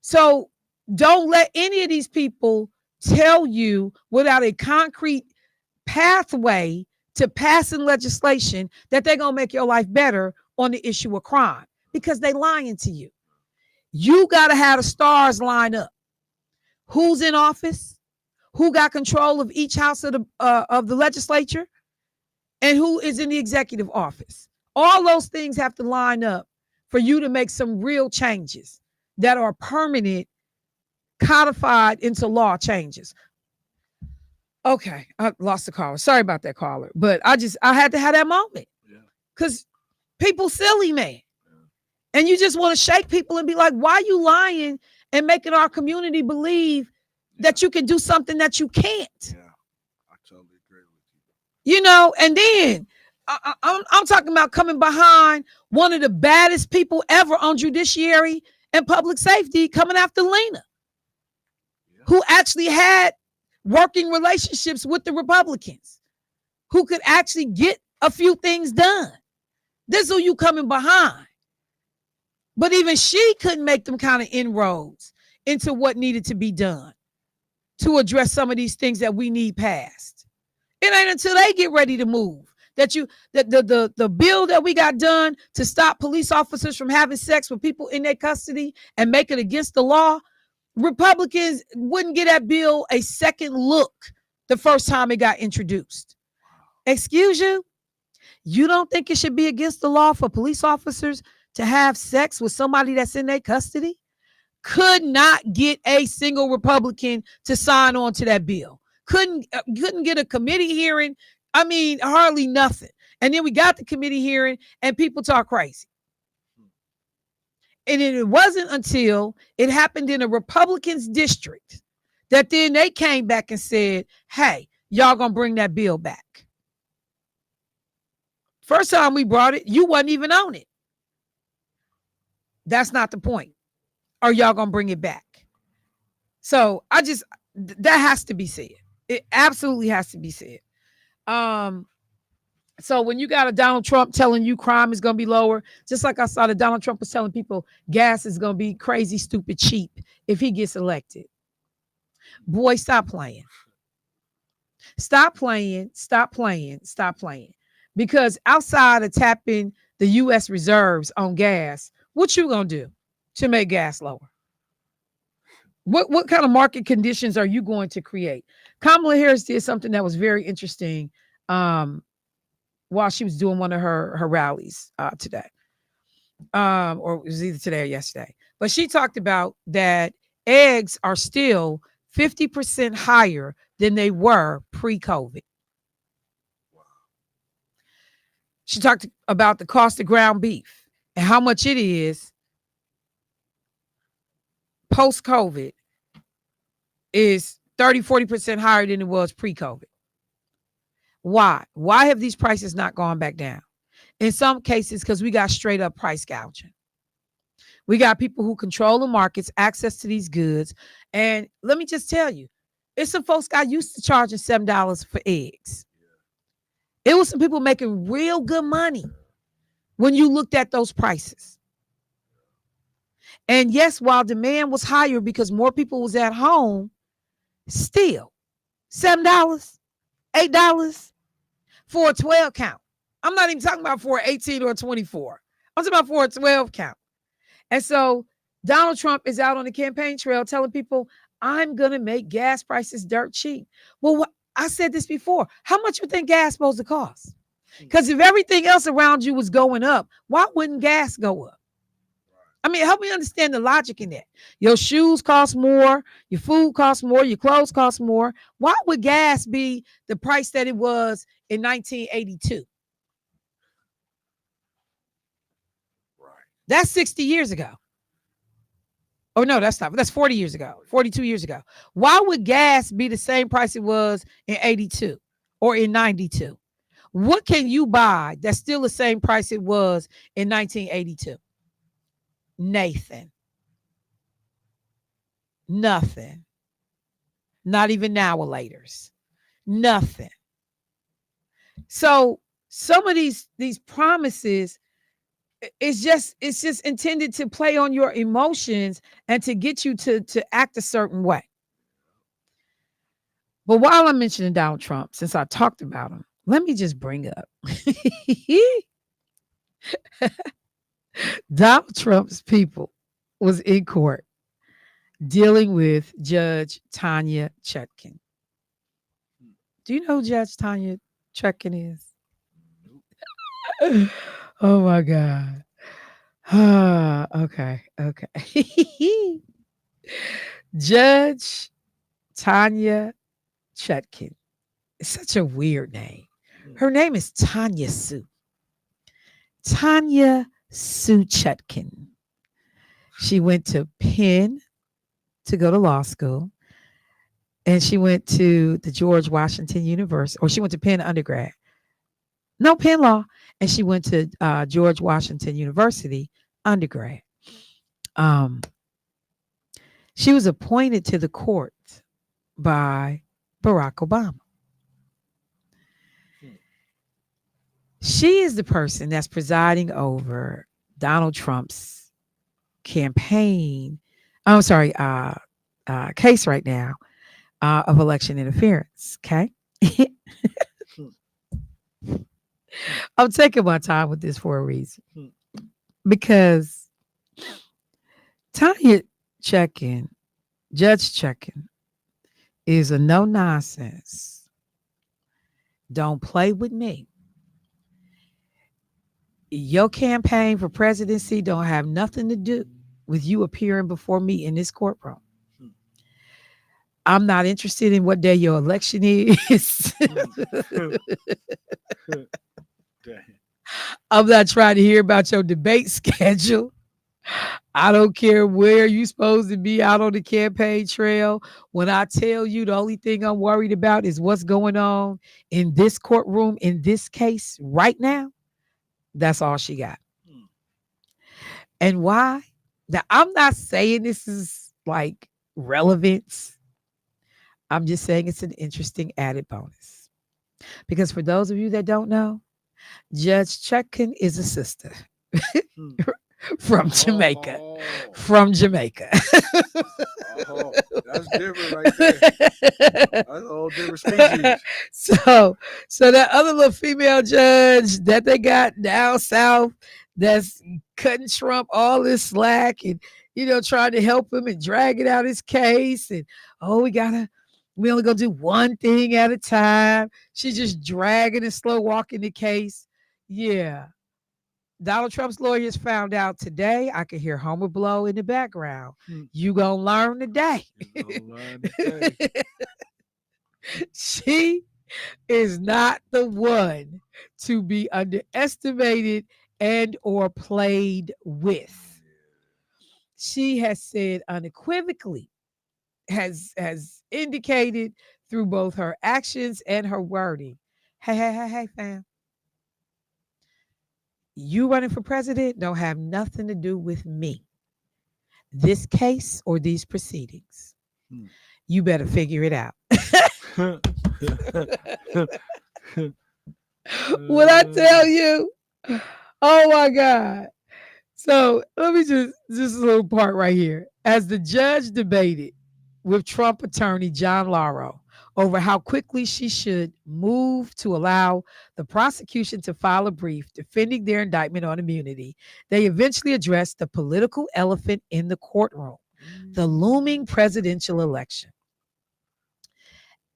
So don't let any of these people tell you without a concrete pathway to passing legislation that they're gonna make your life better on the issue of crime, because they lying to you. You gotta have the stars line up. Who's in office? Who got control of each house of the legislature? And who is in the executive office? All those things have to line up for you to make some real changes that are permanent, codified into law changes. Okay, I lost the caller. Sorry about that, caller. But I had to have that moment. Because people silly, man. And you just want to shake people and be like, why are you lying and making our community believe that you can do something that you can't? Yeah, I totally agree with you. You know, and then I'm talking about coming behind one of the baddest people ever on judiciary and public safety, coming after Lena, who actually had working relationships with the Republicans, who could actually get a few things done. This is who you coming behind. But even she couldn't make them kind of inroads into what needed to be done to address some of these things that we need passed. It ain't until they get ready to move that the bill that we got done to stop police officers from having sex with people in their custody and make it against the law. Republicans wouldn't get that bill a second look the first time it got introduced. Excuse you? You don't think it should be against the law for police officers to have sex with somebody that's in their custody? Could not get a single Republican to sign on to that bill. Couldn't get a committee hearing. I mean, hardly nothing. And then we got the committee hearing and people talk crazy. And it wasn't until it happened in a Republicans district that then they came back and said, hey, y'all gonna bring that bill back. First time we brought it, you wasn't even on it. That's not the point. Are y'all gonna bring it back? So that has to be said. It absolutely has to be said. So when you got a Donald Trump telling you crime is going to be lower, just like I saw that Donald Trump was telling people gas is going to be crazy, stupid, cheap if he gets elected. Boy, stop playing. Stop playing. Stop playing. Stop playing. Because outside of tapping the U.S. reserves on gas, what you going to do to make gas lower? What kind of market conditions are you going to create? Kamala Harris did something that was very interesting while she was doing one of her rallies today. Or it was either today or yesterday. But she talked about that eggs are still 50% higher than they were pre-COVID. She talked about the cost of ground beef and how much it is post-COVID is 30-40% higher than it was pre-COVID. Why? Why have these prices not gone back down? In some cases, because we got straight up price gouging. We got people who control the markets, access to these goods. And let me just tell you, it's some folks got used to charging $7 for eggs. It was some people making real good money when you looked at those prices. And yes, while demand was higher because more people was at home, still $7, $8 for a 12 count. I'm not even talking about for an 18 or a 24. I'm talking about for a 12 count. And so Donald Trump is out on the campaign trail telling people, I'm going to make gas prices dirt cheap. Well, I said this before. How much you think gas is supposed to cost? Because if everything else around you was going up, why wouldn't gas go up? I mean, help me understand the logic in that. Your shoes cost more, your food costs more, your clothes cost more. Why would gas be the price that it was in 1982? Right. That's 60 years ago. Oh no, that's not. That's 40 years ago, 42 years ago. Why would gas be the same price it was in 82 or in 92? What can you buy that's still the same price it was in 1982? Nathan. Nothing. Not even now or laters. Nothing. So some of these promises, it's just intended to play on your emotions and to get you to act a certain way. But while I'm mentioning Donald Trump, since I talked about him, let me just bring up Donald Trump's people was in court dealing with Judge Tanya Chutkin. Do you know who Judge Tanya Chutkin is? Oh my God. Okay. Judge Tanya Chutkin. It's such a weird name. Her name is Tanya Sue. Tanya Sue Chutkin. She went to Penn to go to law school. And she went to the George Washington University, or she went to Penn undergrad. No, Penn Law. And she went to George Washington University undergrad. She was appointed to the court by Barack Obama. She is the person that's presiding over Donald Trump's campaign. I'm sorry, case right now of election interference. Okay. I'm taking my time with this for a reason. Because Tanya Chutkin, Judge Chutkin, is a no nonsense. Don't play with me. Your campaign for presidency don't have nothing to do with you appearing before me in this courtroom. I'm not interested in what day your election is. I'm not trying to hear about your debate schedule. I don't care where you're supposed to be out on the campaign trail. When I tell you the only thing I'm worried about is what's going on in this courtroom, in this case right now, that's all she got. And why? Now, I'm not saying this is like relevance. I'm just saying it's an interesting added bonus. Because for those of you that don't know, Judge Chutkin is a sister from Jamaica. From Jamaica. That's different right there. That's a whole different species. So that other little female judge that they got down south that's cutting Trump all this slack and, trying to help him and dragging out his case. And, we only gonna do one thing at a time. She's just dragging and slow walking the case. Yeah. Donald Trump's lawyers found out today. I can hear Homer Blow in the background. You gonna learn today. She is not the one to be underestimated and or played with. She has said unequivocally, has indicated through both her actions and her wording. Hey, fam. You running for president don't have nothing to do with me. This case or these proceedings. You better figure it out. When I tell you, oh my God. So let me just a little part right here. As the judge debated with Trump attorney John Lauro over how quickly she should move to allow the prosecution to file a brief defending their indictment on immunity, they eventually addressed the political elephant in the courtroom, the looming presidential election.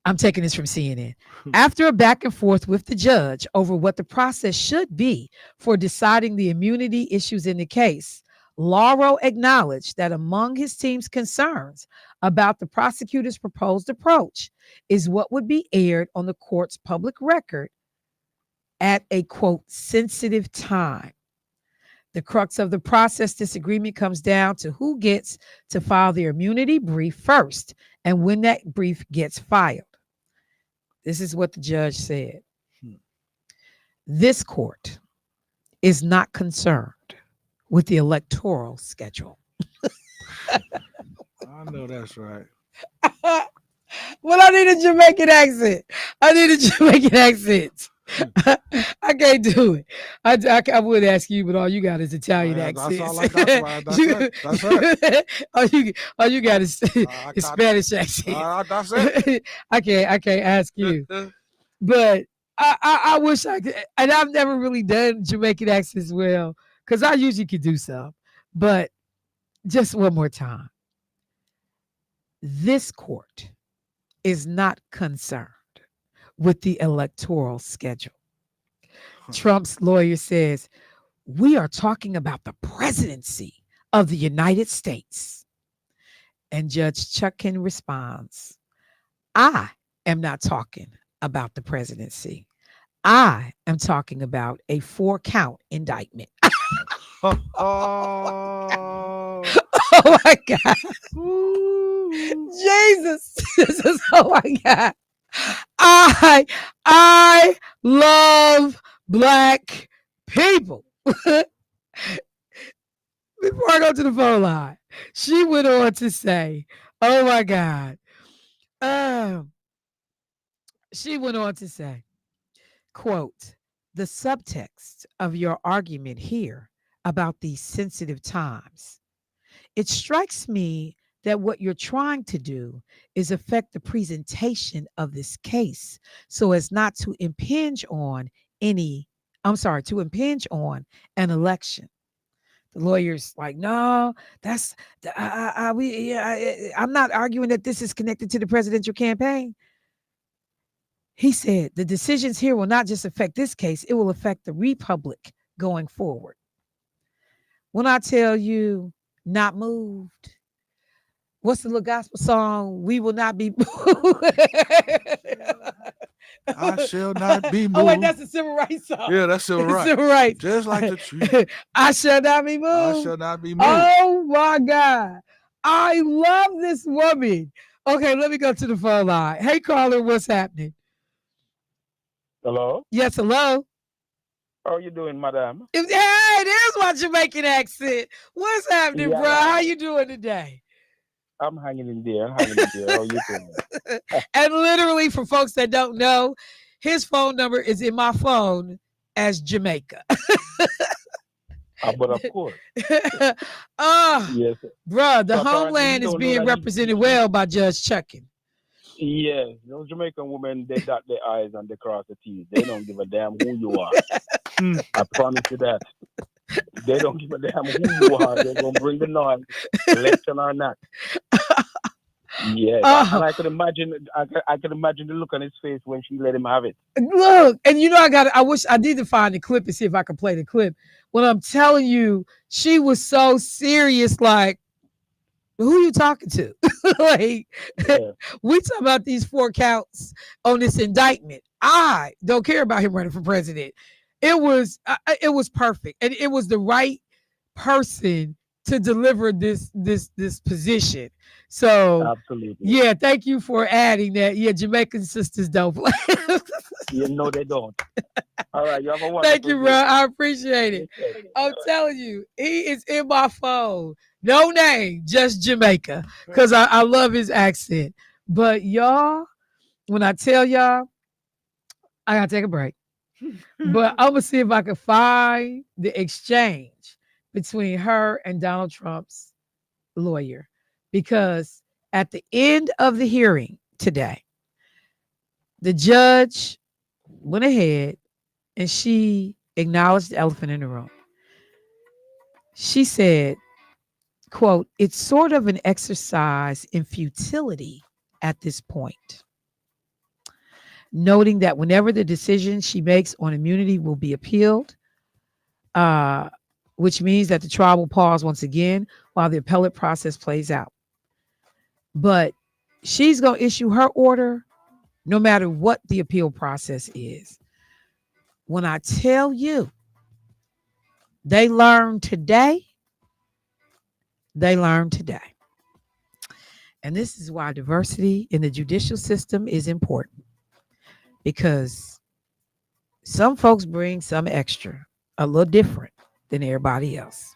I'm taking this from CNN. After a back and forth with the judge over what the process should be for deciding the immunity issues in the case, Lauro acknowledged that among his team's concerns about the prosecutor's proposed approach is what would be aired on the court's public record at a, quote, sensitive time. The crux of the process disagreement comes down to who gets to file their immunity brief first and when that brief gets filed. This is what the judge said. This court is not concerned with the electoral schedule. I know that's right. Well, I need a Jamaican accent. I need a Jamaican accent. I can't do it. I would ask you, but all you got is Italian accents. That's all I got. That's it. That's it. all you got is Spanish accent. That's it. I can't ask you. But I wish I could, and I've never really done Jamaican accents well, because I usually could do some. But just one more time. This court is not concerned with the electoral schedule. Trump's lawyer says, we are talking about the presidency of the United States. And Judge Chutkan responds, I am not talking about the presidency. I am talking about a 4-count indictment. Oh my God. Jesus. Oh my God. I love Black people. Before I go to the phone line, she went on to say, oh my God. She went on to say, quote, the subtext of your argument here about these sensitive times, it strikes me that what you're trying to do is affect the presentation of this case so as not to impinge on an election. The lawyer's like, no, I'm not arguing that this is connected to the presidential campaign. He said, the decisions here will not just affect this case, it will affect the republic going forward. When I tell you not moved, what's the little gospel song? We will not be moved. I shall not be moved. Oh, wait, that's a civil rights song. Yeah, that's civil rights. Civil rights. Just like the tree. I shall not be moved. I shall not be moved. Oh my God. I love this woman. Okay, let me go to the phone line. Hey, caller, what's happening? Hello? Yes, hello. How are you doing, madam? Hey, there's my Jamaican accent. What's happening, bro? How you doing today? I'm hanging in there. How are you doing? And literally, for folks that don't know, his phone number is in my phone as Jamaica. But of course. Yes. Bro, the homeland is being represented well by Judge Chutkan. Yes, those Jamaican women, they dot their eyes and they cross the T's. They don't give a damn who you are. I promise you that. They don't give a damn who you are. They're going to bring the noise, election or not. Yeah, and I can imagine the look on his face when she let him have it. Look, and I wish I need to find the clip and see if I can play the clip. When I'm telling you, she was so serious, like, who you talking to? Like, we talking about these 4 counts on this indictment. I don't care about him running for president. It was perfect, and it was the right person to deliver this position. So, absolutely, yeah. Thank you for adding that. Yeah, Jamaican sisters don't play. You know they don't. All right, you have a wonderful Thank you, bro. day. I appreciate it. I'm telling you, he is in my phone. No name, just Jamaica, because I love his accent. But y'all, when I tell y'all, I gotta take a break. But I'm gonna see if I can find the exchange between her and Donald Trump's lawyer, because at the end of the hearing today, the judge went ahead and she acknowledged the elephant in the room. She said, quote, it's sort of an exercise in futility at this point, noting that whenever the decision she makes on immunity will be appealed, which means that the trial will pause once again while the appellate process plays out. But she's going to issue her order no matter what the appeal process is. When I tell you They learn today. They learn today. And this is why diversity in the judicial system is important, because some folks bring some extra, a little different than everybody else.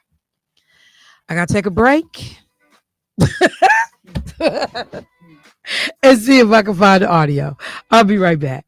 I got to take a break and see if I can find the audio. I'll be right back.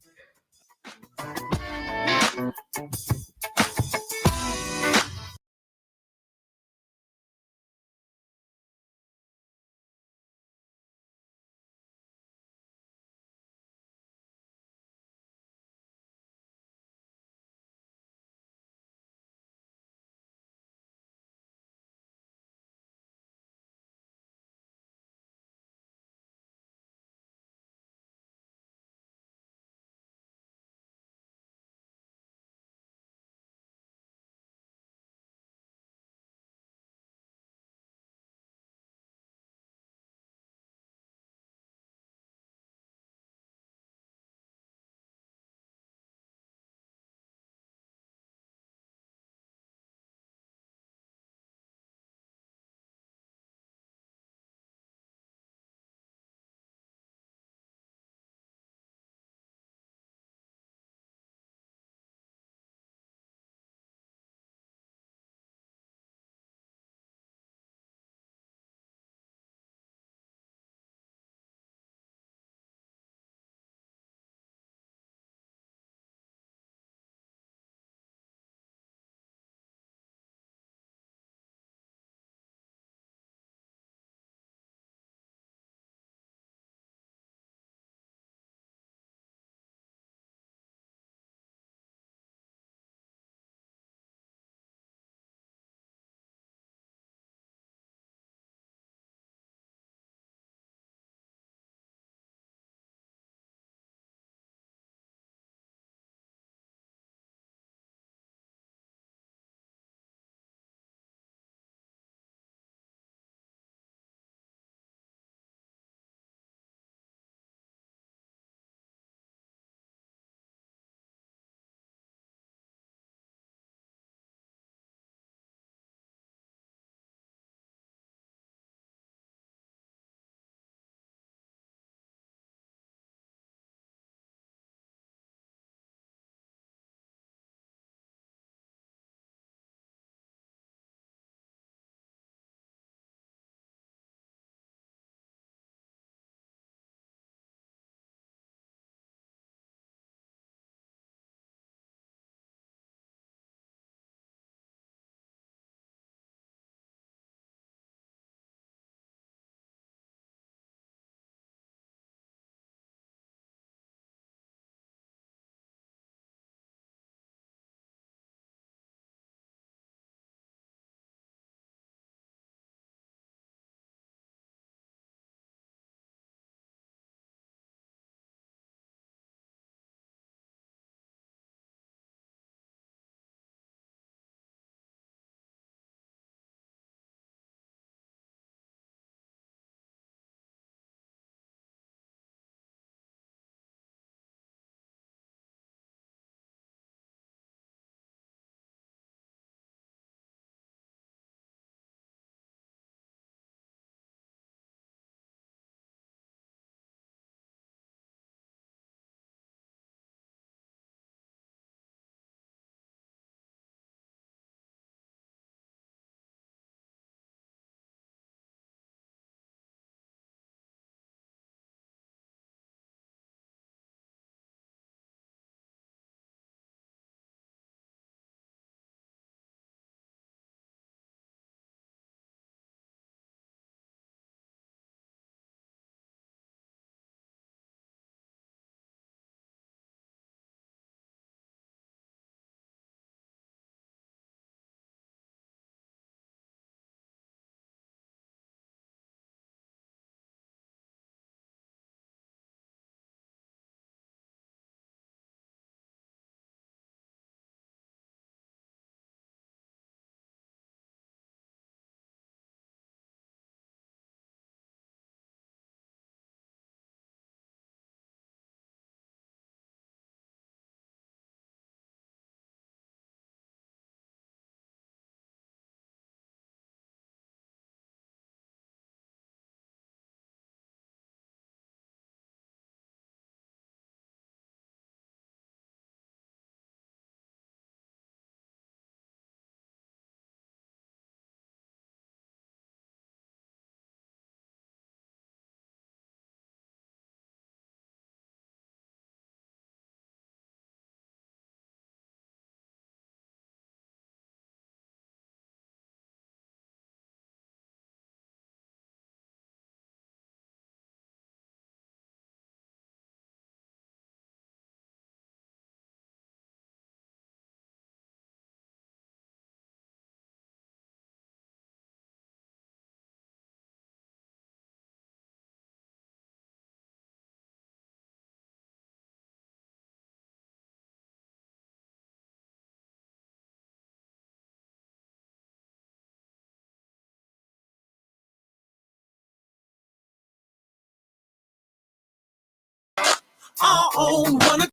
Oh, wanna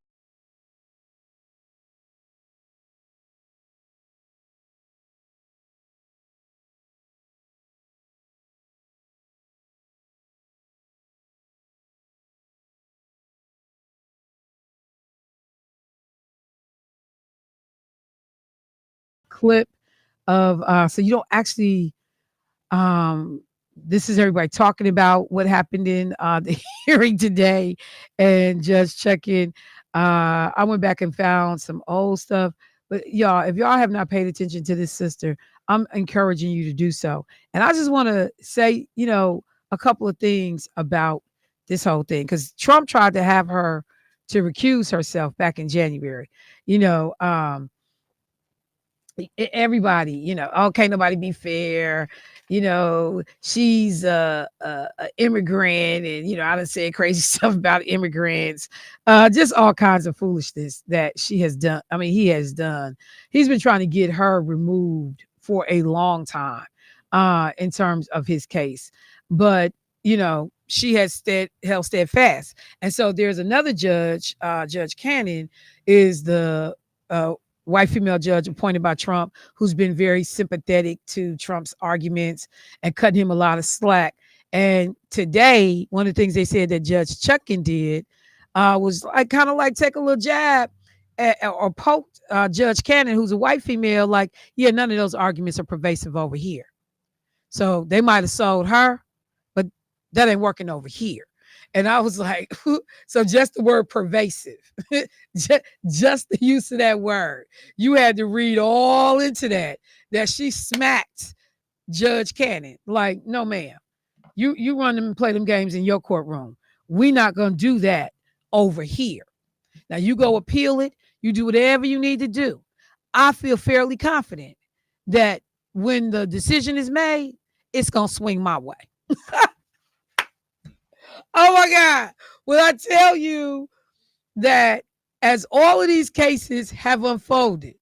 Clip of so you don't actually um this is everybody talking about what happened in the hearing today and just checking. I went back and found some old stuff, but y'all, if y'all have not paid attention to this sister, I'm encouraging you to do so. And I just want to say, a couple of things about this whole thing, because Trump tried to have her to recuse herself back in January. you know um Everybody, oh, can't nobody be fair. She's a immigrant, and I done said crazy stuff about immigrants, just all kinds of foolishness that she has done. I mean, he has done. He's been trying to get her removed for a long time, in terms of his case, but she has held steadfast. And so there's another judge, Judge Cannon, is the white female judge appointed by Trump, who's been very sympathetic to Trump's arguments and cutting him a lot of slack. And today, one of the things they said that Judge Chutkan did was like kind of like take a little jab or poked Judge Cannon, who's a white female, like, yeah, none of those arguments are pervasive over here. So they might have sold her, but that ain't working over here. And I was like, so just the word pervasive, just the use of that word, you had to read all into that she smacked Judge Cannon. Like, no, ma'am, you run them and play them games in your courtroom. We not going to do that over here. Now you go appeal it. You do whatever you need to do. I feel fairly confident that when the decision is made, it's going to swing my way. Oh my God. Will I tell you that as all of these cases have unfolded,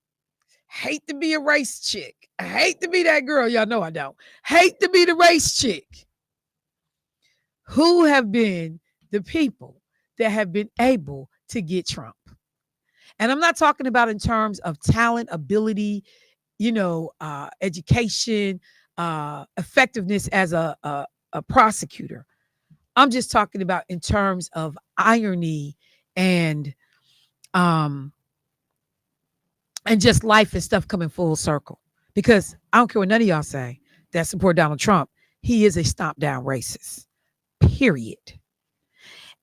hate to be a race chick. I hate to be that girl. Y'all know I don't. Hate to be the race chick. Who have been the people that have been able to get Trump? And I'm not talking about in terms of talent, ability, education, effectiveness as a prosecutor. I'm just talking about in terms of irony and just life and stuff coming full circle. Because I don't care what none of y'all say that support Donald Trump. He is a stomp down racist, period.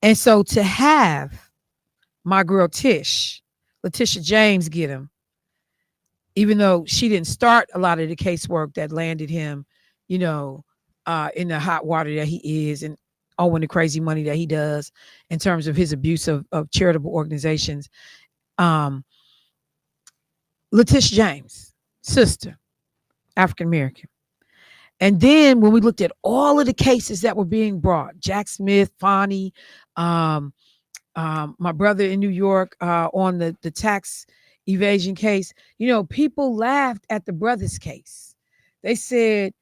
And so to have my girl Letitia James, get him, even though she didn't start a lot of the casework that landed him, in the hot water that he is, and owing the crazy money that he does in terms of his abuse of charitable organizations. Letitia James, sister, African-American. And then when we looked at all of the cases that were being brought, Jack Smith, Fonnie, my brother in New York on the tax evasion case, people laughed at the brother's case. They said,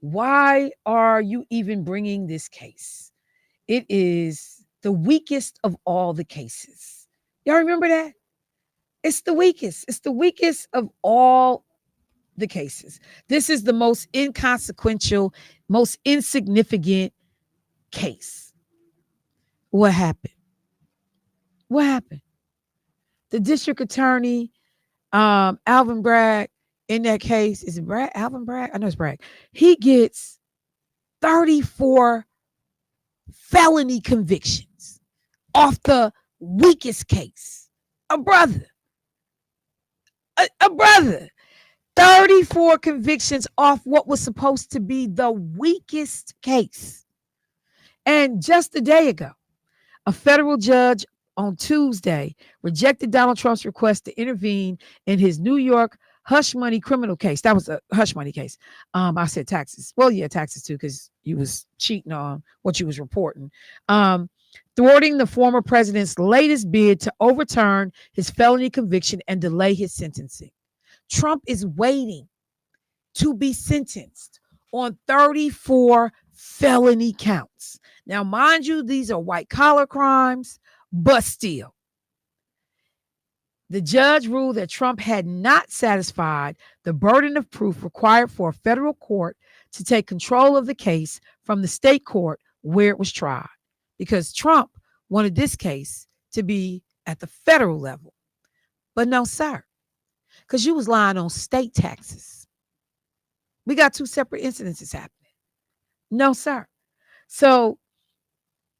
why are you even bringing this case? It is the weakest of all the cases. Y'all remember that? It's the weakest. It's the weakest of all the cases. This is the most inconsequential, most insignificant case. What happened? What happened? The district attorney, Alvin Bragg, in that case, is it Bragg? Alvin Bragg? I know it's Bragg. He gets 34 felony convictions off the weakest case. A brother. A brother. 34 convictions off what was supposed to be the weakest case. And just a day ago, a federal judge on Tuesday rejected Donald Trump's request to intervene in his New York hush money criminal case. That was a hush money case. I said taxes. Well, yeah, taxes too, because you was cheating on what you was reporting. Thwarting the former president's latest bid to overturn his felony conviction and delay his sentencing. Trump is waiting to be sentenced on 34 felony counts. Now, mind you, these are white collar crimes, but still. The judge ruled that Trump had not satisfied the burden of proof required for a federal court to take control of the case from the state court where it was tried, because Trump wanted this case to be at the federal level. But no, sir, because you was lying on state taxes. We got two separate incidences happening. No, sir. So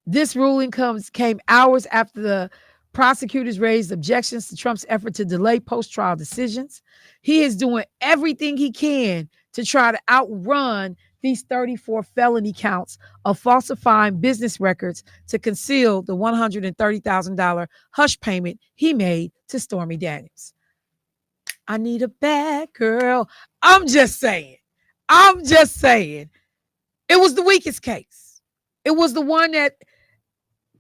this ruling came hours after the prosecutors raised objections to Trump's effort to delay post-trial decisions. He is doing everything he can to try to outrun these 34 felony counts of falsifying business records to conceal the $130,000 hush payment he made to Stormy Daniels. I need a bad girl. I'm just saying. It was the weakest case. It was the one that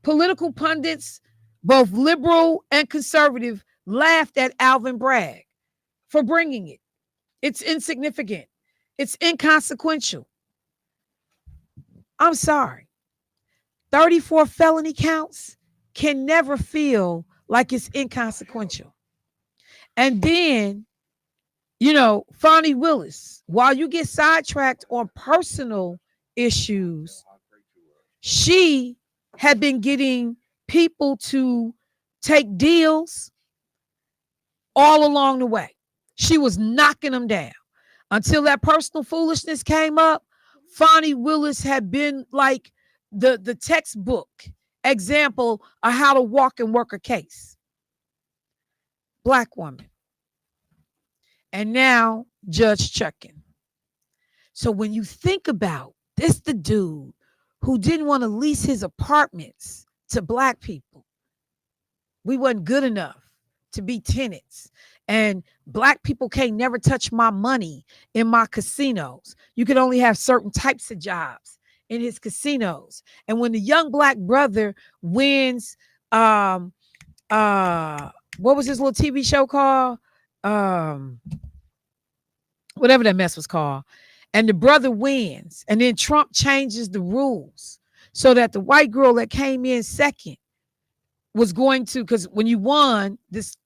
political pundits, both liberal and conservative, laughed at Alvin Bragg for bringing it. It's insignificant. It's inconsequential. I'm sorry. 34 felony counts can never feel like it's inconsequential. And then, Fonnie Willis, while you get sidetracked on personal issues, she had been getting people to take deals all along the way. She was knocking them down until that personal foolishness came up. Fonnie Willis had been like the textbook example of how to walk and work a case. Black woman. And now Judge Chuckin. So when you think about this, the dude who didn't want to lease his apartments to Black people. We wasn't good enough to be tenants. And Black people can't never touch my money in my casinos. You can only have certain types of jobs in his casinos. And when the young Black brother wins, what was his little TV show called? Whatever that mess was called. And the brother wins. And then Trump changes the rules so that the white girl that came in second was going to, because when you won this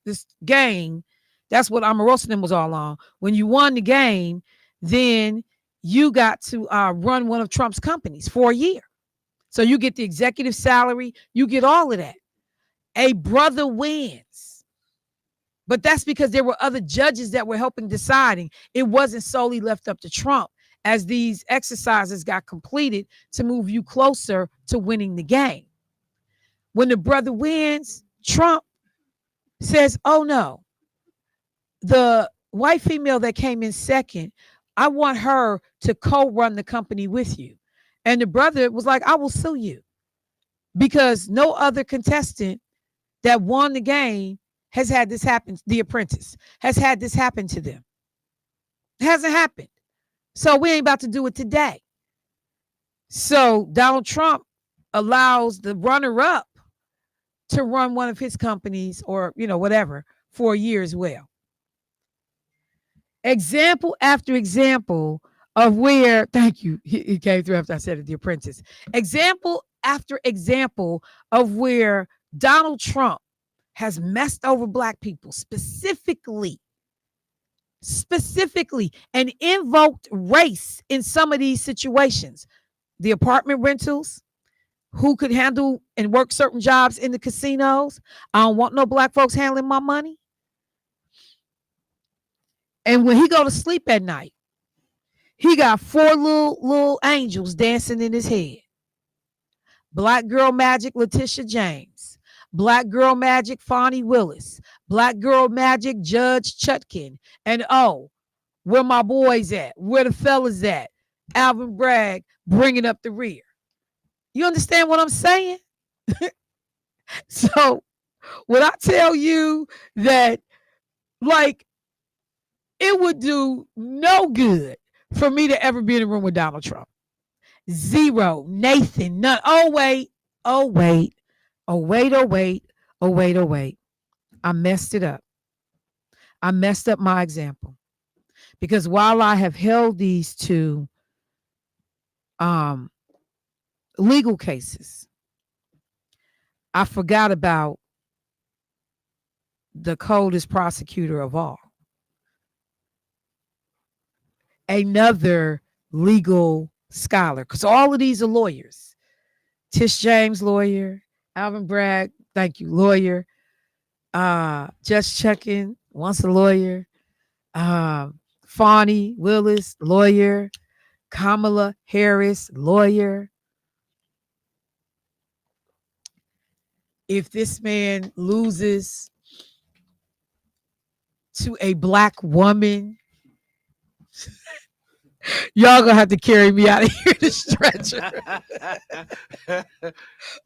game, that's what Omarosa was all on. When you won the game, then you got to run one of Trump's companies for a year. So you get the executive salary, you get all of that. A brother wins. But that's because there were other judges that were helping deciding. It wasn't solely left up to Trump as these exercises got completed to move you closer to winning the game. When the brother wins, Trump says, oh no, the white female that came in second, I want her to co-run the company with you. And the brother was like, I will sue you because no other contestant that won the game has had this happen. The Apprentice has had this happen to them. It hasn't happened. So we ain't about to do it today. So Donald Trump allows the runner-up to run one of his companies or, whatever for a year as well. Example after example of where, thank you, he came through after I said it, The Apprentice. Example after example of where Donald Trump has messed over Black people specifically, and invoked race in some of these situations. The apartment rentals, who could handle and work certain jobs in the casinos. I don't want no Black folks handling my money. And when he go to sleep at night, he got 4 little angels dancing in his head. Black Girl Magic, Letitia James. Black Girl Magic, Fonnie Willis. Black Girl Magic, Judge Chutkin. And where my boys at? Where the fellas at? Alvin Bragg bringing up the rear. You understand what I'm saying? So when I tell you that, like, it would do no good for me to ever be in a room with Donald Trump. Zero, Nathan, none. Oh, wait. I messed it up. I messed up my example. Because while I have held these two legal cases, I forgot about the coldest prosecutor of all, another legal scholar, because all of these are lawyers. Tish James, lawyer. Alvin Bragg, thank you, lawyer. Just checking, once a lawyer. Fani Willis, lawyer. Kamala Harris, lawyer. If this man loses to a black woman, y'all gonna have to carry me out of here to stretcher.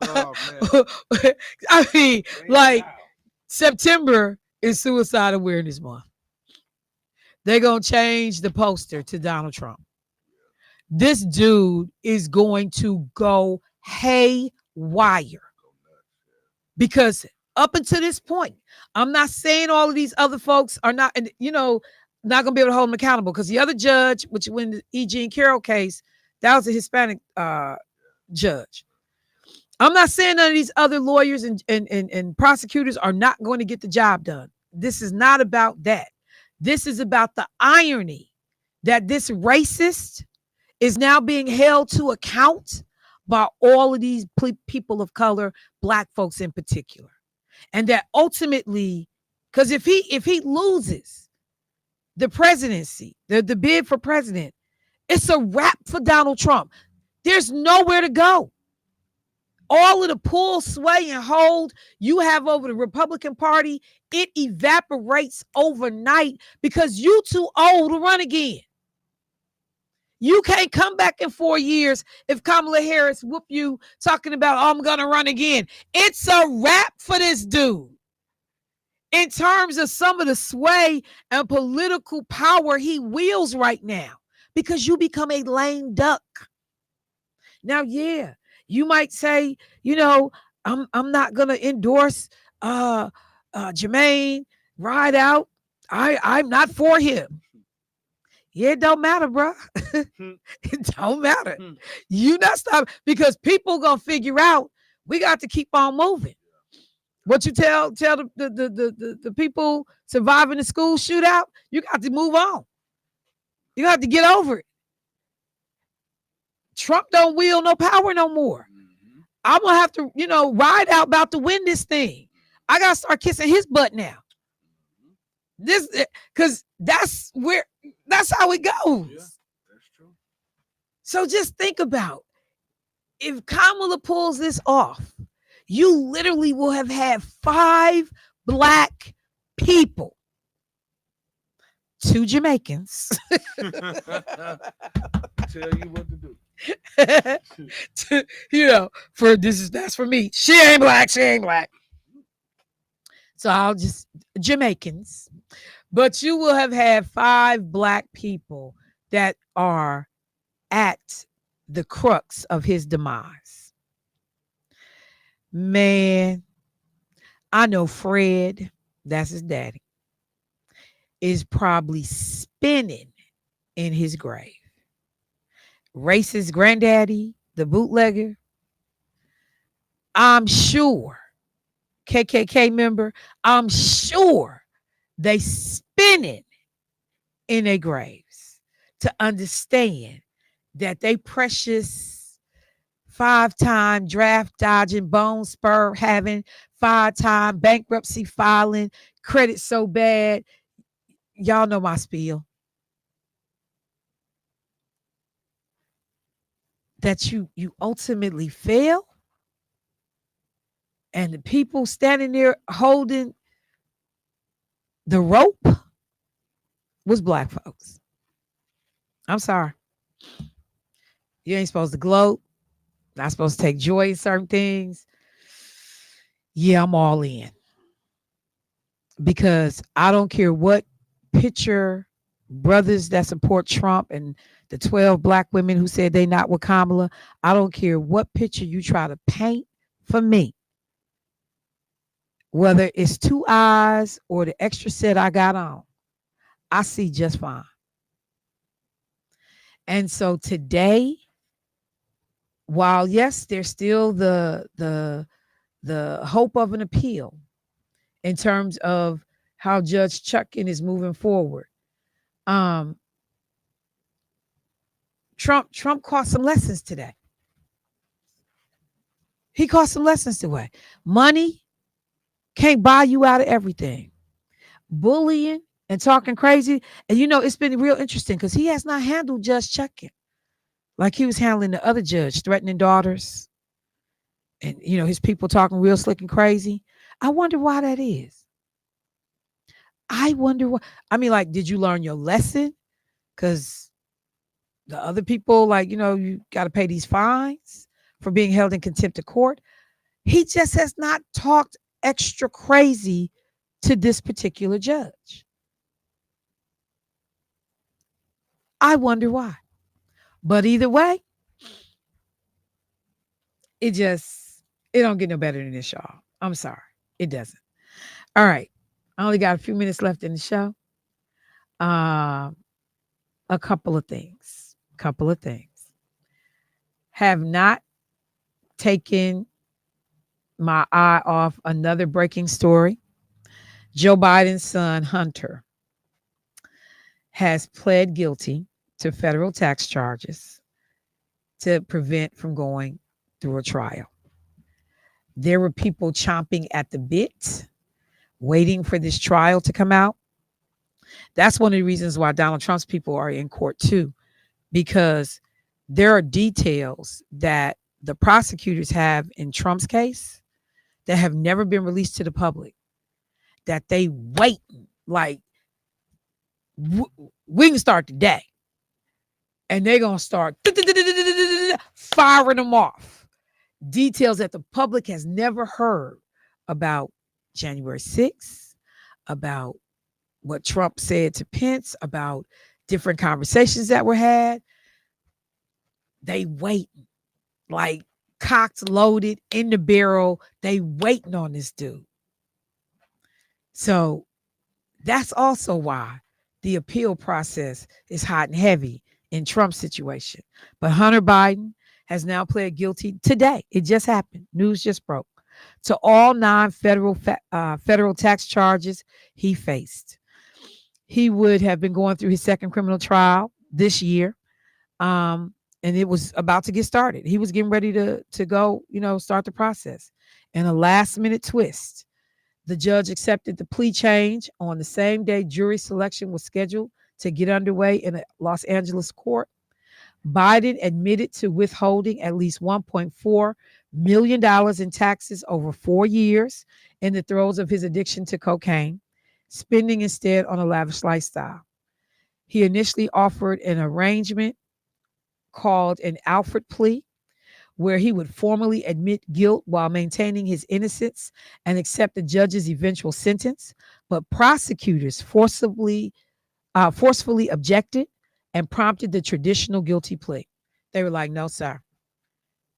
Oh man. I mean, like, September is Suicide Awareness Month. They're gonna change the poster to Donald Trump. This dude is going to go haywire. Because up until this point, I'm not saying all of these other folks are not, and not gonna be able to hold him accountable, because the other judge, which when the E. Jean Carroll case, that was a Hispanic judge. I'm not saying none of these other lawyers and prosecutors are not going to get the job done. This is not about that. This is about the irony that this racist is now being held to account by all of these people of color, black folks in particular. And that ultimately, because if he loses the presidency, the bid for president, it's a wrap for Donald Trump. There's nowhere to go. All of the pull, sway, and hold you have over the Republican Party, it evaporates overnight because you too old to run again. You can't come back in 4 years if Kamala Harris whoop you talking about, oh, I'm going to run again. It's a wrap for this dude. In terms of some of the sway and political power he wields right now, because you become a lame duck. Now, yeah, you might say, I'm not going to endorse Jermaine ride out. I'm not for him. Yeah, it don't matter, bro. It don't matter. You not stop, because people gonna figure out we got to keep on moving. What you tell the people surviving the school shootout, you got to move on. You got to get over it. Trump don't wield no power no more. I'm gonna have to, ride out about to win this thing. I gotta start kissing his butt now. This, because that's how it goes. Yeah, that's true. So just think about, if Kamala pulls this off, you literally will have had 5 black people, 2 Jamaicans. Tell you what to do. That's for me. She ain't black. So I'll just Jamaicans. But you will have had 5 black people that are at the crux of his demise. Man, I know Fred, that's his daddy, is probably spinning in his grave. Racist granddaddy, the bootlegger, I'm sure, KKK member, I'm sure they spinning in their graves to understand that they precious 5-time draft dodging, bone spur having, 5-time bankruptcy filing, credit so bad. Y'all know my spiel. That you ultimately fail. And the people standing there holding the rope was black folks. I'm sorry. You ain't supposed to gloat. Not supposed to take joy in certain things. Yeah, I'm all in. Because I don't care what picture brothers that support Trump and the 12 black women who said they not with Kamala, I don't care what picture you try to paint for me. Whether it's 2 eyes or the extra set I got on, I see just fine. And so today, while yes, there's still the hope of an appeal in terms of how Judge Chutkan is moving forward. Um, Trump caught some lessons today. He caught some lessons today. Money can't buy you out of everything. Bullying and talking crazy. And it's been real interesting because he has not handled Judge Chutkan like he was handling the other judge, threatening daughters and his people talking real slick and crazy. I wonder why that is. I wonder what. I mean, like, did you learn your lesson? Because the other people, like, you got to pay these fines for being held in contempt of court. He just has not talked extra crazy to this particular judge. I wonder why. But either way, it don't get no better than this, y'all. I'm sorry. It doesn't. All right. I only got a few minutes left in the show. A couple of things. Have not taken my eye off another breaking story. Joe Biden's son, Hunter, has pled guilty to federal tax charges to prevent from going through a trial. There were people chomping at the bit, waiting for this trial to come out. That's one of the reasons why Donald Trump's people are in court too, because there are details that the prosecutors have in Trump's case that have never been released to the public, that they wait like we can start today, and they're going to start firing them off. Details that the public has never heard about January 6th, about what Trump said to Pence, about different conversations that were had. They waiting like cocked, loaded, in the barrel. They waiting on this dude. So that's also why the appeal process is hot and heavy in Trump's situation. But Hunter Biden has now pled guilty today. It just happened. News just broke. To all 9 federal tax charges he faced. He would have been going through his second criminal trial this year. And it was about to get started. He was getting ready to go, start the process. And a last minute twist. The judge accepted the plea change on the same day jury selection was scheduled to get underway in a Los Angeles court. Biden admitted to withholding at least $1.4 million in taxes over 4 years in the throes of his addiction to cocaine, spending instead on a lavish lifestyle. He initially offered an arrangement called an Alfred plea, where he would formally admit guilt while maintaining his innocence and accept the judge's eventual sentence. But prosecutors forcefully objected and prompted the traditional guilty plea. They were like, no, sir,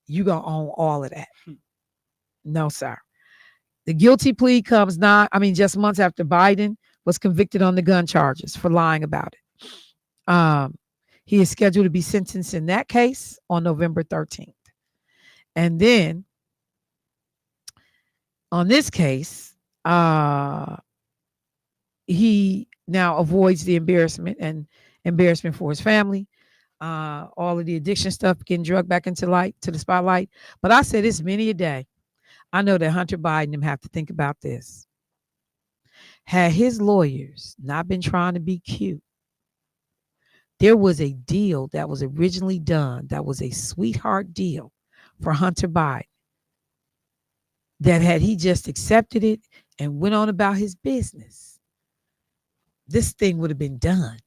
you're going to own all of that. No, sir. The guilty plea comes just months after Biden was convicted on the gun charges for lying about it. He is scheduled to be sentenced in that case on November 13th. And then on this case, he now avoids the embarrassment for his family, all of the addiction stuff, getting drugged back into the spotlight. But I said this many a day. I know that Hunter Biden have to think about this. Had his lawyers not been trying to be cute, there was a deal that was originally done that was a sweetheart deal for Hunter Biden, that had he just accepted it and went on about his business, this thing would have been done.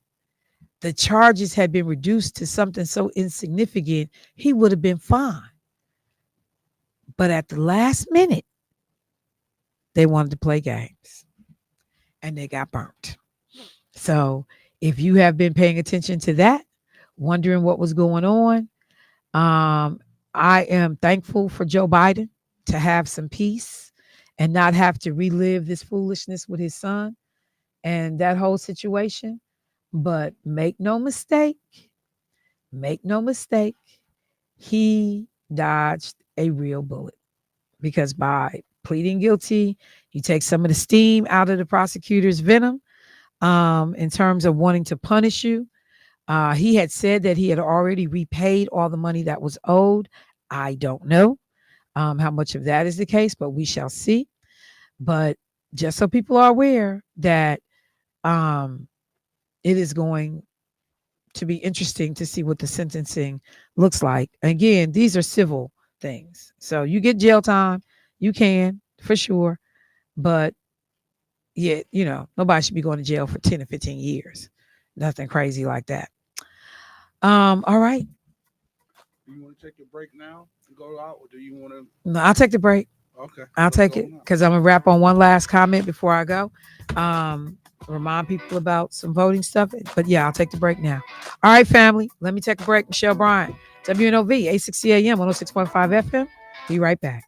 The charges had been reduced to something so insignificant, he would have been fine. But at the last minute, they wanted to play games and they got burnt. So if you have been paying attention to that, wondering what was going on, I am thankful for Joe Biden to have some peace and not have to relive this foolishness with his son and that whole situation. But make no mistake, he dodged a real bullet, because by pleading guilty, you take some of the steam out of the prosecutor's venom, in terms of wanting to punish you. He had said that he had already repaid all the money that was owed. I don't know how much of that is the case, but we shall see. But just so people are aware that it is going to be interesting to see what the sentencing looks like. Again, these are civil things. So you get jail time, you can for sure. But yet, nobody should be going to jail for 10 or 15 years. Nothing crazy like that. All right. Do you want to take a break now and go out, or do you want to? No, I'll take the break. Okay. I'll let's take go it now. because I'm gonna wrap on one last comment before I go. Remind people about some voting stuff. But yeah, I'll take the break now. All right, family. Let me take a break. Michelle Bryant, WNOV, 860 AM, 106.5 FM. Be right back.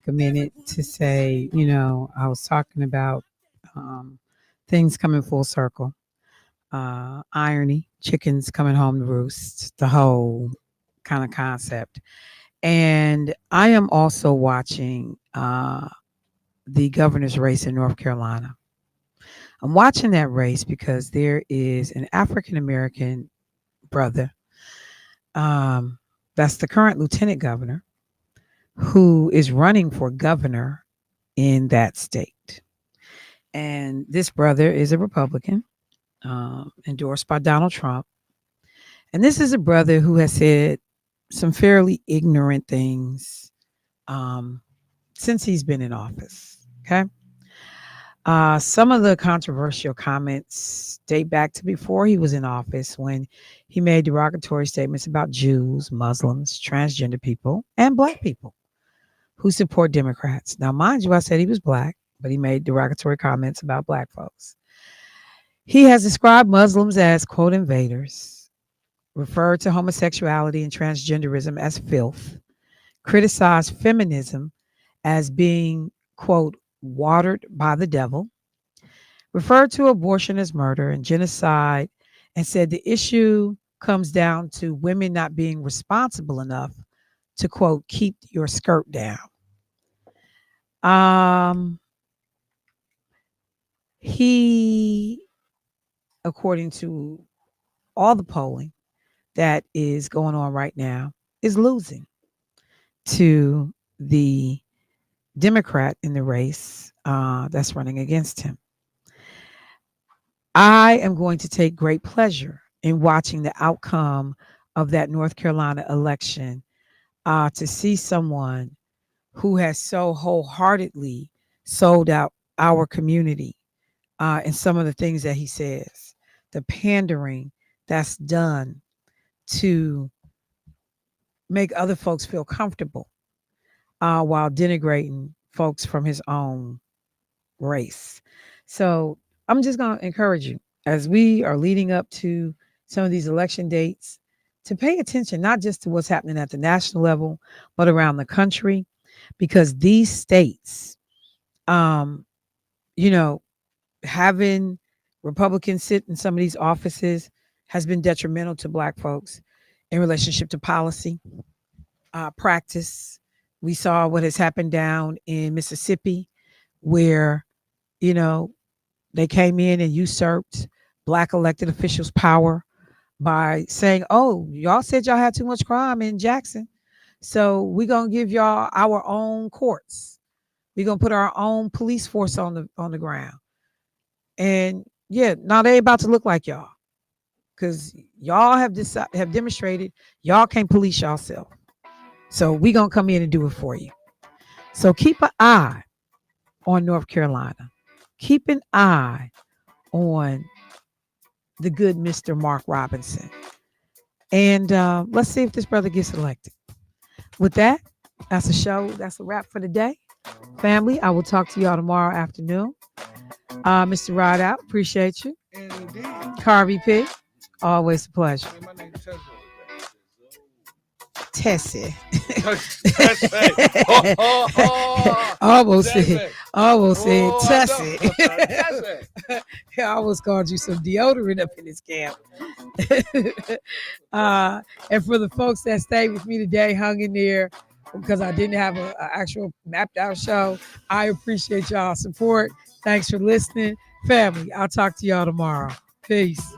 a minute to say, I was talking about things coming full circle, irony, chickens coming home to roost, the whole kind of concept. And I am also watching the governor's race in North Carolina. I'm watching that race because there is an African American brother, um, that's the current lieutenant governor, who is running for governor in that state. And this brother is a Republican, endorsed by Donald Trump. And this is a brother who has said some fairly ignorant things since he's been in office. Okay. Some of the controversial comments date back to before he was in office when he made derogatory statements about Jews, Muslims, transgender people, and Black people who support Democrats. Now, mind you, I said he was Black, but he made derogatory comments about Black folks. He has described Muslims as, quote, invaders, referred to homosexuality and transgenderism as filth, criticized feminism as being, quote, watered by the devil, referred to abortion as murder and genocide, and said the issue comes down to women not being responsible enough to, quote, keep your skirt down. He, according to all the polling that is going on right now, is losing to the Democrat in the race that's running against him. I am going to take great pleasure in watching the outcome of that North Carolina election to see someone who has so wholeheartedly sold out our community and some of the things that he says, the pandering that's done to make other folks feel comfortable while denigrating folks from his own race. So I'm just going to encourage you as we are leading up to some of these election dates to pay attention, not just to what's happening at the national level, but around the country, because these states, having Republicans sit in some of these offices has been detrimental to Black folks in relationship to policy, practice. We saw what has happened down in Mississippi, where, they came in and usurped Black elected officials' power by saying, oh, y'all said y'all had too much crime in Jackson, so we're going to give y'all our own courts. We're going to put our own police force on the ground. And yeah, now they about to look like y'all, because y'all have demonstrated y'all can't police yourself. So we going to come in and do it for you. So keep an eye on North Carolina. Keep an eye on the good Mr. Mark Robinson. And let's see if this brother gets elected. With that, that's a show. That's a wrap for the day. Family, I will talk to y'all tomorrow afternoon. Mr. Ride Out, appreciate you. Indeed. Carvey P, always a pleasure. Hey, my name is Tessie. Oh, almost said Oh, Tessie. Tessie. I almost called you some deodorant up in this camp. And for the folks that stayed with me today, hung in there because I didn't have an actual mapped out show, I appreciate y'all support. Thanks for listening. Family, I'll talk to y'all tomorrow. Peace.